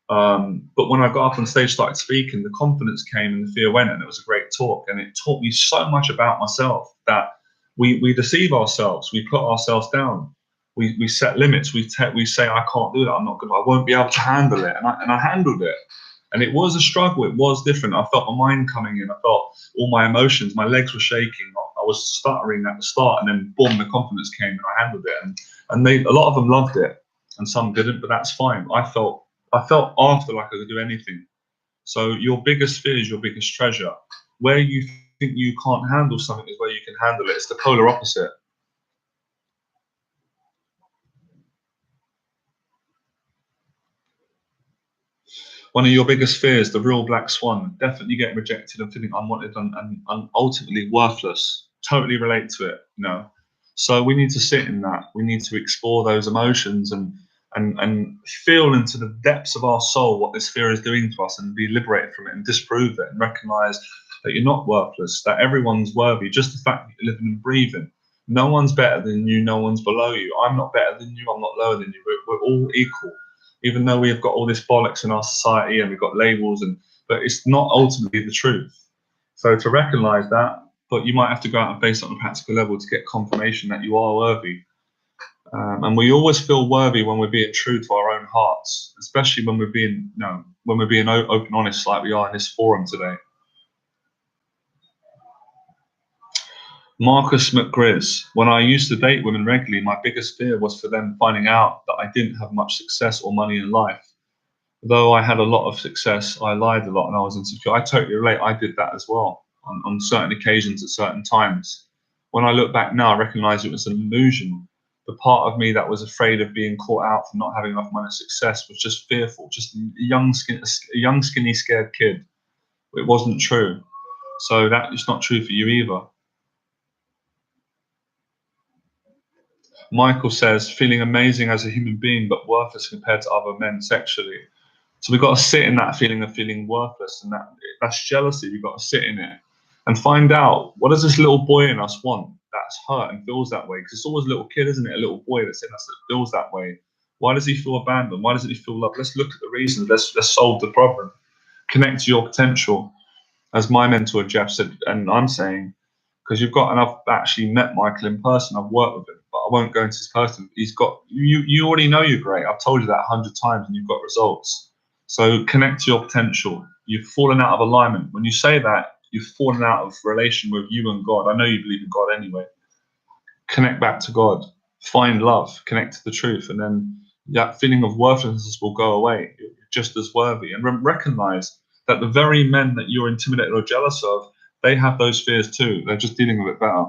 But when I got up on stage, started speaking, the confidence came and the fear went, and it was a great talk. And it taught me so much about myself, that we deceive ourselves. We put ourselves down. We set limits. We say, I can't do that. I'm not good. I won't be able to handle it. And I handled it. And it was a struggle. It was different. I felt my mind coming in. I felt all my emotions. My legs were shaking. I was stuttering at the start, and then boom, the confidence came, and I handled it. And a lot of them loved it, and some didn't. But that's fine. I felt after like I could do anything. So your biggest fear is your biggest treasure. Where you think you can't handle something is where you can handle it. It's the polar opposite. One of your biggest fears, the real black swan, definitely getting rejected and feeling unwanted and ultimately worthless. Totally relate to it, you know. So we need to sit in that. We need to explore those emotions and feel into the depths of our soul what this fear is doing to us, and be liberated from it and disprove it, and recognize that you're not worthless, that everyone's worthy. Just the fact that you're living and breathing. No one's better than you, no one's below you. I'm not better than you, I'm not lower than you. We're all equal. Even though we have got all this bollocks in our society and we've got labels, but it's not ultimately the truth. So to recognize that, but you might have to go out and face it on a practical level to get confirmation that you are worthy. And we always feel worthy when we're being true to our own hearts, especially when we're being, open, honest, like we are in this forum today. Marcus McGrizz, when I used to date women regularly, my biggest fear was for them finding out that I didn't have much success or money in life. Though I had a lot of success, I lied a lot and I was insecure. I totally relate. I did that as well on certain occasions at certain times. When I look back now, I recognize it was an illusion. The part of me that was afraid of being caught out for not having enough money and success was just fearful, just a young, skinny, scared kid. It wasn't true. So that is not true for you either. Michael says, feeling amazing as a human being, but worthless compared to other men sexually. So we've got to sit in that feeling of feeling worthless, and that's jealousy. We've got to sit in it and find out, what does this little boy in us want that's hurt and feels that way? Because it's always a little kid, isn't it? A little boy that's in us that feels that way. Why does he feel abandoned? Why doesn't he feel loved? Let's look at the reasons. Let's solve the problem. Connect to your potential, as my mentor Jeff said, and I'm saying, because and I've actually met Michael in person. I've worked with him, but I won't go into his person. He's got you. You already know you're great. I've told you that 100 times, and you've got results. So connect to your potential. You've fallen out of alignment. When you say that, you've fallen out of relation with you and God. I know you believe in God anyway. Connect back to God. Find love. Connect to the truth, and then that feeling of worthlessness will go away. You're just as worthy, and recognize that the very men that you're intimidated or jealous of, they have those fears too. They're just dealing with it better.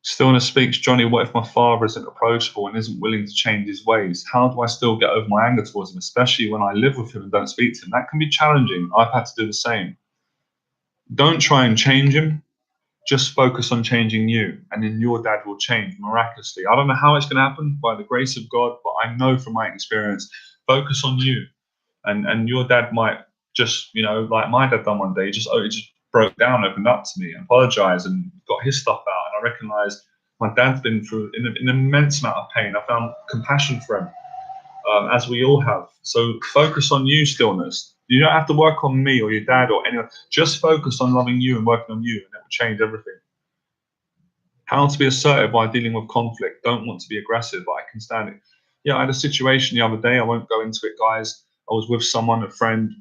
Stillness speaks, Johnny, what if my father isn't approachable and isn't willing to change his ways? How do I still get over my anger towards him, especially when I live with him and don't speak to him? That can be challenging. I've had to do the same. Don't try and change him. Just focus on changing you, and then your dad will change miraculously. I don't know how it's going to happen by the grace of God, but I know from my experience, focus on you. And your dad might just, you know, like my dad done one day, he just broke down, opened up to me, and apologized, and got his stuff out. And I recognized my dad's been through an immense amount of pain. I found compassion for him, as we all have. So focus on you, Stillness. You don't have to work on me or your dad or anyone. Just focus on loving you and working on you, and that will change everything. How to be assertive while dealing with conflict. Don't want to be aggressive, but I can stand it. Yeah, I had a situation the other day. I won't go into it, guys. I was with someone, a friend,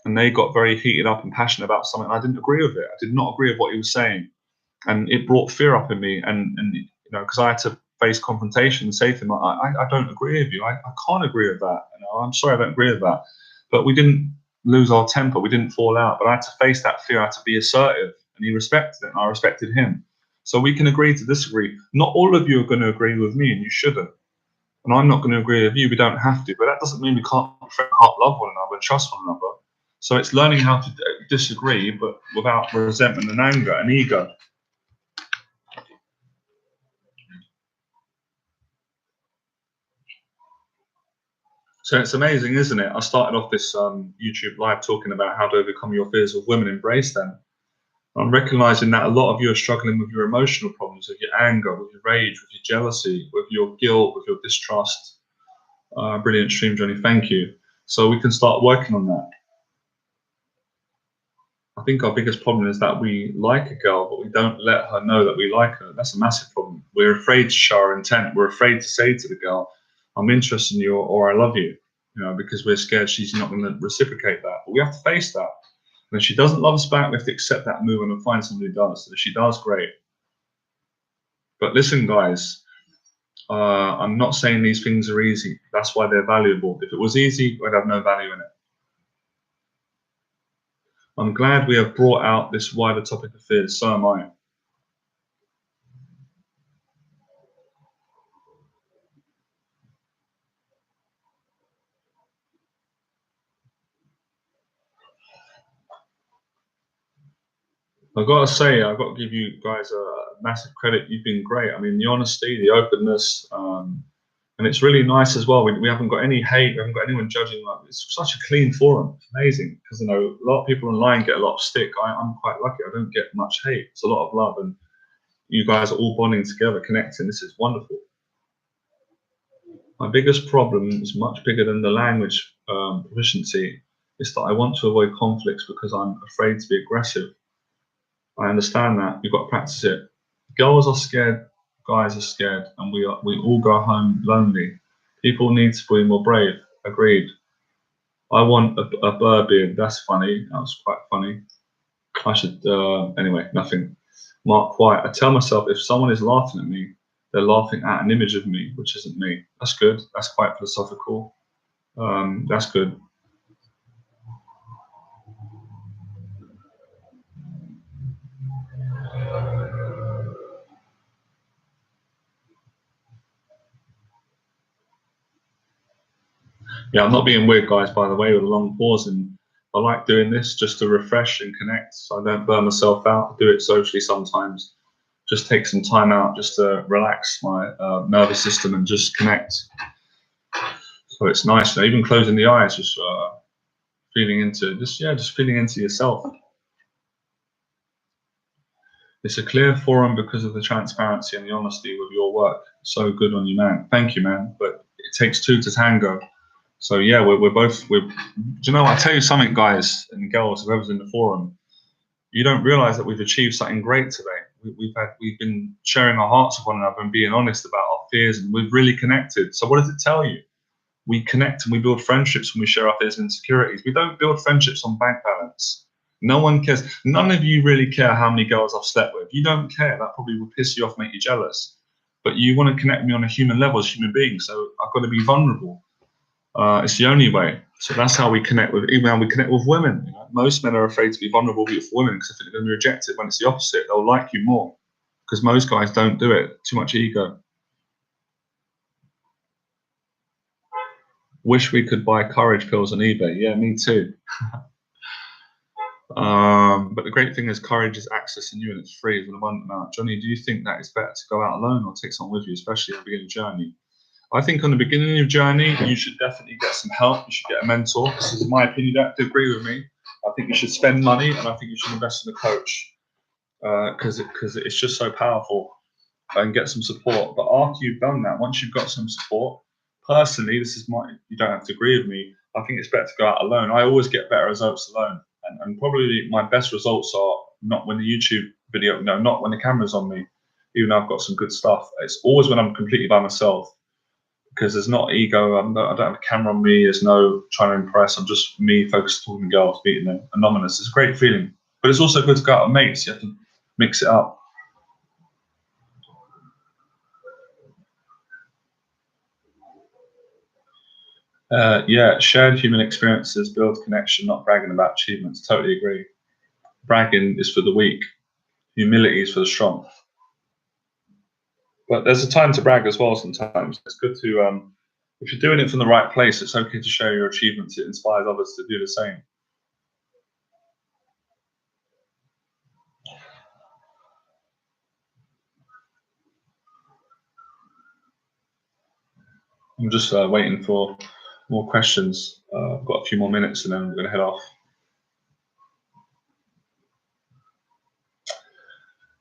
and they got very heated up and passionate about something. I didn't agree with it. I did not agree with what he was saying, and it brought fear up in me. And you know, because I had to face confrontation and say to him, I don't agree with you. I can't agree with that. You know, I'm sorry, I don't agree with that. But we didn't lose our temper. We didn't fall out. But I had to face that fear. I had to be assertive, and he respected it, and I respected him. So we can agree to disagree. Not all of you are going to agree with me, and you shouldn't. And I'm not going to agree with you. We don't have to. But that doesn't mean we can't love one another and trust one another. So it's learning how to disagree, but without resentment and anger and ego. So it's amazing, isn't it? I started off this YouTube live talking about how to overcome your fears of women, embrace them. I'm recognizing that a lot of you are struggling with your emotional problems, with your anger, with your rage, with your jealousy, with your guilt, with your distrust. Brilliant stream, Johnny. Thank you. So we can start working on that. I think our biggest problem is that we like a girl, but we don't let her know that we like her. That's a massive problem. We're afraid to show our intent. We're afraid to say to the girl, I'm interested in you, or I love you, you know, because we're scared she's not going to reciprocate that. But we have to face that. And if she doesn't love us back, we have to accept that, move on, and find somebody who does. And if she does, great. But listen, guys, I'm not saying these things are easy. That's why they're valuable. If it was easy, we'd have no value in it. I'm glad we have brought out this wider topic of fears. So am I. I've got to say, I've got to give you guys a massive credit. You've been great. I mean, the honesty, the openness, and it's really nice as well. We haven't got any hate. We haven't got anyone judging. Like, it's such a clean forum. It's amazing because, you know, a lot of people online get a lot of stick. I'm quite lucky. I don't get much hate. It's a lot of love, and you guys are all bonding together, connecting. This is wonderful. My biggest problem is much bigger than the language proficiency. Is that I want to avoid conflicts because I'm afraid to be aggressive. I understand that. You've got to practice it. Girls are scared, guys are scared, and we all go home lonely. People need to be more brave. Agreed. I want a burr beard. That's funny. That was quite funny. I should, anyway, nothing. Mark White. I tell myself if someone is laughing at me, they're laughing at an image of me, which isn't me. That's good. That's quite philosophical. That's good. Yeah, I'm not being weird, guys, by the way, with a long pause. And I like doing this just to refresh and connect so I don't burn myself out. I do it socially sometimes. Just take some time out just to relax my nervous system and just connect. So it's nice. You know, even closing the eyes, just feeling into, just feeling into yourself. It's a clear forum because of the transparency and the honesty with your work. So good on you, man. Thank you, man. But it takes two to tango. So yeah, we're both. Do you know what? I'll tell you something, guys and girls, whoever's in the forum. You don't realize that we've achieved something great today. We've been sharing our hearts with one another and being honest about our fears, and we've really connected. So what does it tell you? We connect and we build friendships when we share our fears and insecurities. We don't build friendships on bank balance. No one cares. None of you really care how many girls I've slept with. You don't care. That probably will piss you off, make you jealous. But you want to connect with me on a human level as human beings. So I've got to be vulnerable. It's the only way. So that's how we connect with, even how we connect with women. You know? Most men are afraid to be vulnerable with women because if they're going to be rejected, when it's the opposite, they'll like you more. because most guys don't do it. Too much ego. Wish we could buy courage pills on eBay. Yeah, me too. But the great thing is courage is accessing you and it's free as an abundant amount. Johnny, do you think that it's better to go out alone or take someone with you, especially at the beginning of the journey? I think on the beginning of your journey, you should definitely get some help. You should get a mentor. This is my opinion. You don't have to agree with me. I think you should spend money and I think you should invest in a coach because it's just so powerful, and get some support. But after you've done that, once you've got some support, personally, you don't have to agree with me. I think it's better to go out alone. I always get better results alone. And probably my best results are not when the YouTube video, no, not when the camera's on me, even though I've got some good stuff. It's always when I'm completely by myself, because there's not ego. I don't have a camera on me. There's no trying to impress. I'm just me focused talking to girls, beating them. Anonymous. It's a great feeling. But it's also good to go out with mates. You have to mix it up. Yeah, shared human experiences build connection, not bragging about achievements. Totally agree. Bragging is for the weak. Humility is for the strong. But there's a time to brag as well sometimes. It's good to, if you're doing it from the right place, it's okay to share your achievements. It inspires others to do the same. I'm just waiting for more questions. I've got a few more minutes and then I'm going to head off.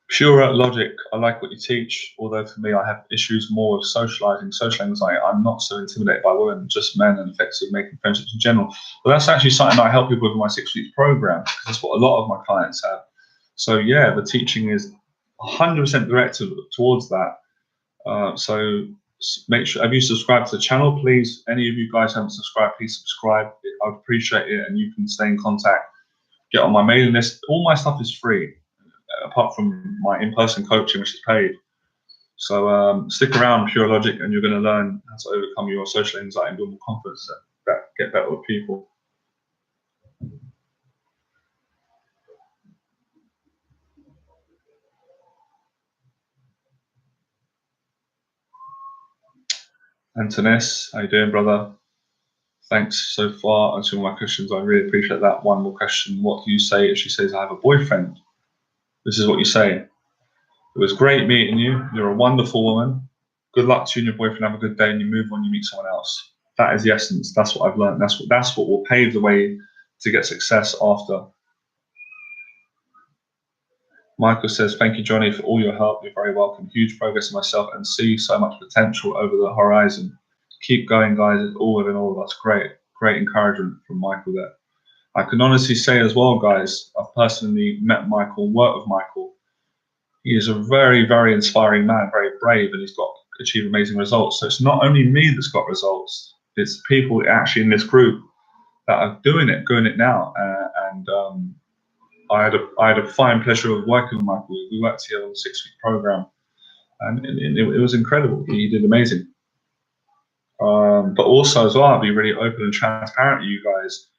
Pure logic. I like what you teach, although for me, I have issues more with socializing, social anxiety. I'm not so intimidated by women, just men, and effective making friendships in general. But that's actually something that I help people with in my 6 weeks program. That's what a lot of my clients have. So yeah, the teaching is 100% directed towards that. So make sure, have you subscribed to the channel, please? Any of you guys haven't subscribed, please subscribe. I would appreciate it, and you can stay in contact. Get on my mailing list. All my stuff is free, apart from my in-person coaching, which is paid. So stick around, Pure Logic, and you're going to learn how to overcome your social anxiety and build more confidence, get better with people. Antonis, how you doing, brother? Thanks so far answering my questions. I really appreciate that. One more question. What do you say if she says, I have a boyfriend? This is what you say. It was great meeting you. You're a wonderful woman. Good luck to you and your boyfriend. Have a good day, and you move on. You meet someone else. That is the essence. That's what I've learned. That's what will pave the way to get success after. Michael says, thank you, Johnny, for all your help. You're very welcome. Huge progress in myself and see so much potential over the horizon. Keep going, guys. It's all within all of us. Great encouragement from Michael there. I can honestly say as well, guys, I've personally met Michael, worked with Michael. He is a very, very inspiring man, very brave, and he's got achieved amazing results. So it's not only me that's got results, it's people actually in this group that are doing it now. I had a fine pleasure of working with Michael. We worked together on a 6-week program, and it was incredible. He did amazing. But also as well, I'll be really open and transparent with you guys.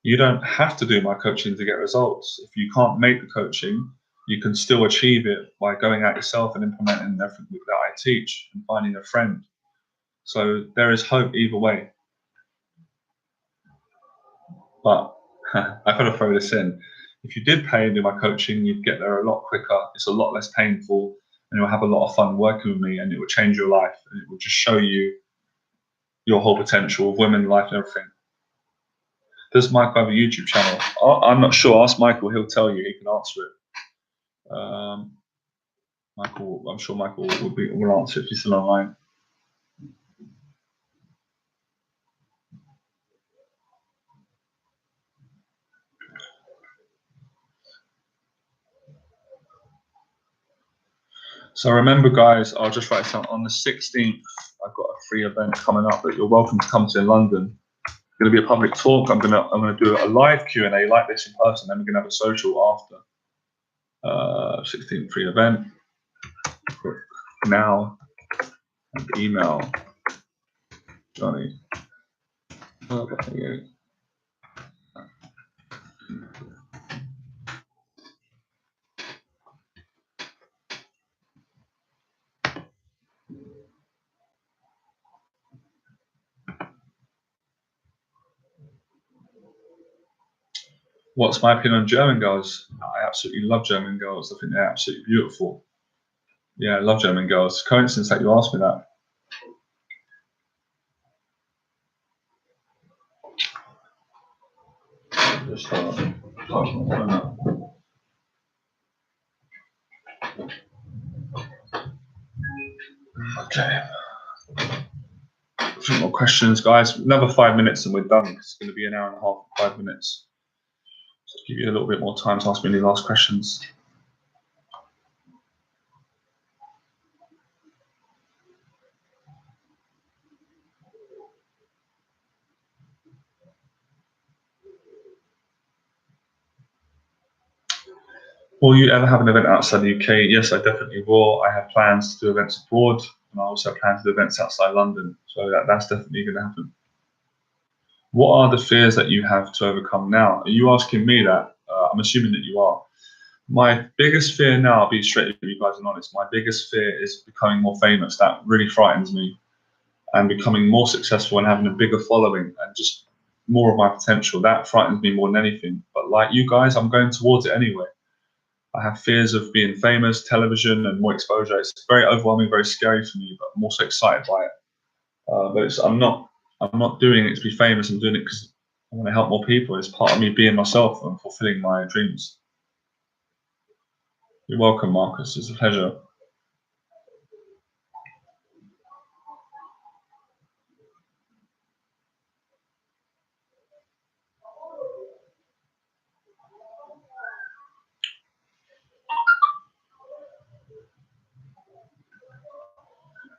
You don't have to do my coaching to get results. If you can't make the coaching, you can still achieve it by going out yourself and implementing everything that I teach and finding a friend. So there is hope either way. But I've got to throw this in. If you did pay and do my coaching, you'd get there a lot quicker. It's a lot less painful, and you'll have a lot of fun working with me, and it will change your life, and it will just show you your whole potential of women, life, and everything. Does Michael have a YouTube channel? I'm not sure. Ask Michael. He'll tell you. He can answer it. Michael, I'm sure Michael will answer if he's still online. So remember, guys, I'll just write something. On the 16th, I've got a free event coming up that you're welcome to come to in London. It's going to be a public talk. I'm going to do a live Q&A like this in person. Then we're going to have a social after. 16th free event. Now and email Johnny. What's my opinion on German girls? I absolutely love German girls. I think they're absolutely beautiful. Yeah, I love German girls. Coincidence that you asked me that. Just okay. A few more questions, guys. Another 5 minutes and we're done. It's going to be an hour and a half, 5 minutes. So give you a little bit more time to ask me any last questions. Will you ever have an event outside the UK? Yes, I definitely will. I have plans to do events abroad, and I also have plans to do events outside London. So that's definitely going to happen. What are the fears that you have to overcome now? Are you asking me that? I'm assuming that you are. My biggest fear now, I'll be straight with you guys and honest, my biggest fear is becoming more famous. That really frightens me. And becoming more successful and having a bigger following and just more of my potential. That frightens me more than anything. But like you guys, I'm going towards it anyway. I have fears of being famous, television, and more exposure. It's very overwhelming, very scary for me, but I'm also excited by it. But I'm not doing it to be famous. I'm doing it because I want to help more people. It's part of me being myself and fulfilling my dreams. You're welcome, Marcus. It's a pleasure.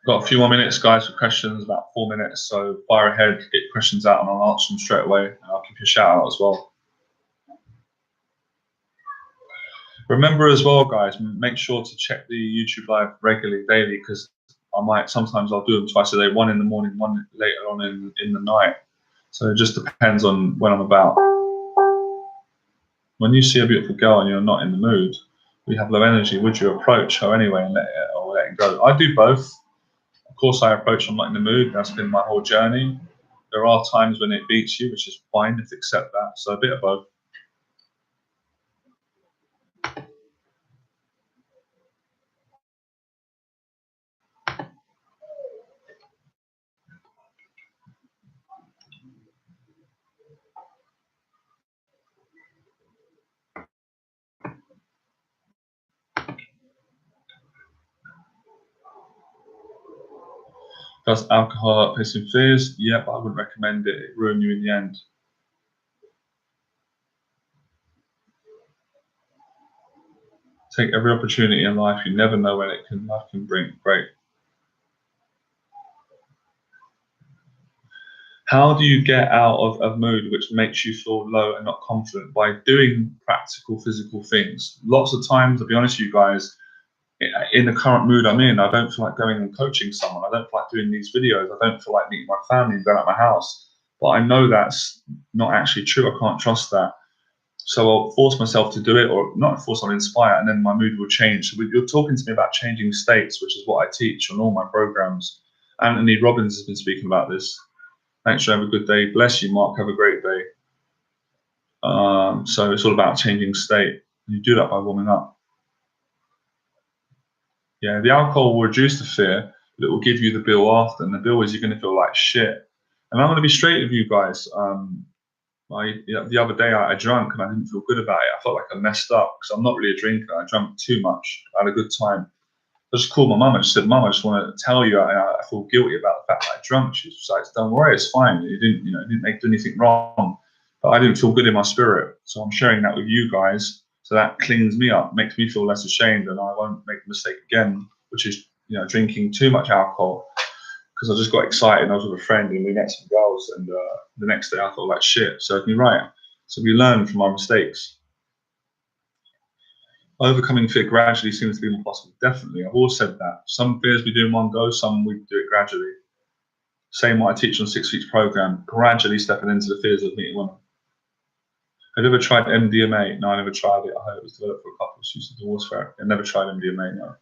Got a few more minutes, guys, for questions. About 4 minutes. So fire ahead, get your questions out, and I'll answer them straight away. And I'll give you a shout out as well. Remember as well, guys, make sure to check the YouTube live regularly, daily, because sometimes I'll do them twice a day, one in the morning, one later on in the night. So it just depends on when I'm about. When you see a beautiful girl and you're not in the mood, we have low energy, would you approach her anyway and let it go? I do both. Of course, I approach, I'm not in the mood. That's been my whole journey. There are times when it beats you, which is fine, to accept that. So a bit of both. Does alcohol hurt in fears? Yeah, but I wouldn't recommend it. It ruin you in the end. Take every opportunity in life. You never know when life can bring. Great. How do you get out of a mood which makes you feel low and not confident? By doing practical physical things. Lots of times, to be honest with you guys, in the current mood I'm in, I don't feel like going and coaching someone. I don't feel like doing these videos. I don't feel like meeting my family and going out my house. But I know that's not actually true. I can't trust that. So I'll force myself to do it, or not force, I'll inspire, and then my mood will change. So you're talking to me about changing states, which is what I teach on all my programs. Anthony Robbins has been speaking about this. Thanks, have a good day. Bless you, Mark. Have a great day. So it's all about changing state. You do that by warming up. Yeah, the alcohol will reduce the fear, but it will give you the bill after, and the bill is you're going to feel like shit. And I'm going to be straight with you guys. The other day I drank and I didn't feel good about it. I felt like I messed up because I'm not really a drinker. I drank too much. I had a good time. I just called my mum and just said, "Mum, I just want to tell you, I feel guilty about the fact that I drank." She was like, "Don't worry, it's fine. You didn't do anything wrong." But I didn't feel good in my spirit, so I'm sharing that with you guys. So that cleans me up, makes me feel less ashamed, and I won't make the mistake again, which is drinking too much alcohol. Because I just got excited. I was with a friend and we met some girls, and the next day I felt like shit. So you're right. So we learn from our mistakes. Overcoming fear gradually seems to be more possible. Definitely, I've always said that. Some fears we do in one go, some we do it gradually. Same what I teach on 6 weeks program, gradually stepping into the fears of meeting women. Have you ever tried MDMA? No, I never tried it. I heard it was developed for couples who use divorce therapy. I never tried MDMA, no.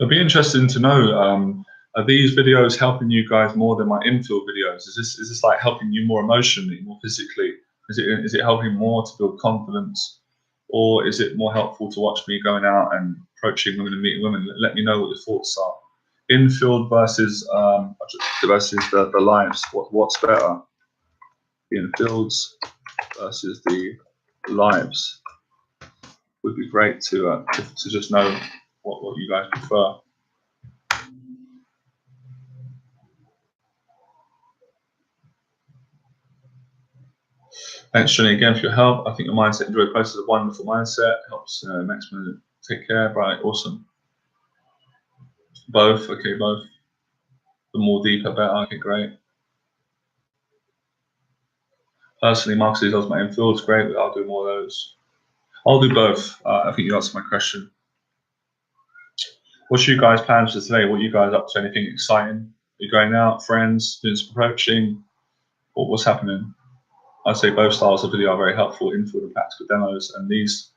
It'd be interesting to know, are these videos helping you guys more than my infield videos? Is this like helping you more emotionally, more physically? Is it helping more to build confidence? Or is it more helpful to watch me going out and approaching women and meeting women? Let me know what your thoughts are. Infield versus the lives. What's better? The infields versus the lives. Would be great to just know what you guys prefer. Thanks, Johnny, again for your help. I think your mindset, enjoy process is a wonderful mindset. Helps maximum take care. Right, awesome. Both, okay, both. The more deeper, better. Okay, great. Personally, Marcus does my infields, great, but I'll do more of those. I'll do both. I think you answered my question. What's you guys' plans for today? What are you guys up to? Anything exciting? Are you going out, friends, doing some approaching? Or what's happening? I'd say both styles of video are very helpful, infield and practical demos, and these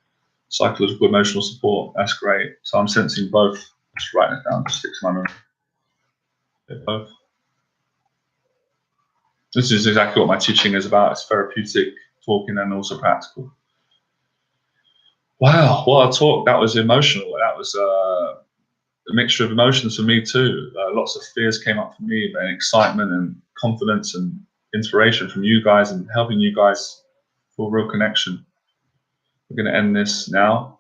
psychological emotional support, that's great. So I'm sensing both. Just writing it down, just stick to my memory. Both. This is exactly what my teaching is about. It's therapeutic talking and also practical. Wow, what a talk. That was emotional. That was a mixture of emotions for me too. Lots of fears came up for me, but excitement and confidence and inspiration from you guys and helping you guys for real connection. We're going to end this now.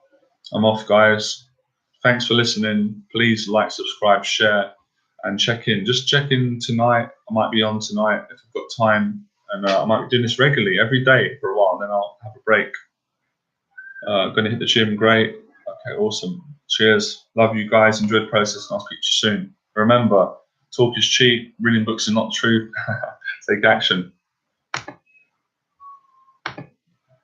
I'm off, guys. Thanks for listening. Please like, subscribe, share, and check in. Just check in tonight. I might be on tonight if I've got time, and I might be doing this regularly every day for a while. Then I'll have a break. Going to hit the gym. Great. Okay, awesome. Cheers. Love you guys. Enjoy the process, and I'll speak to you soon. Remember, talk is cheap. Reading books are not true. Take action.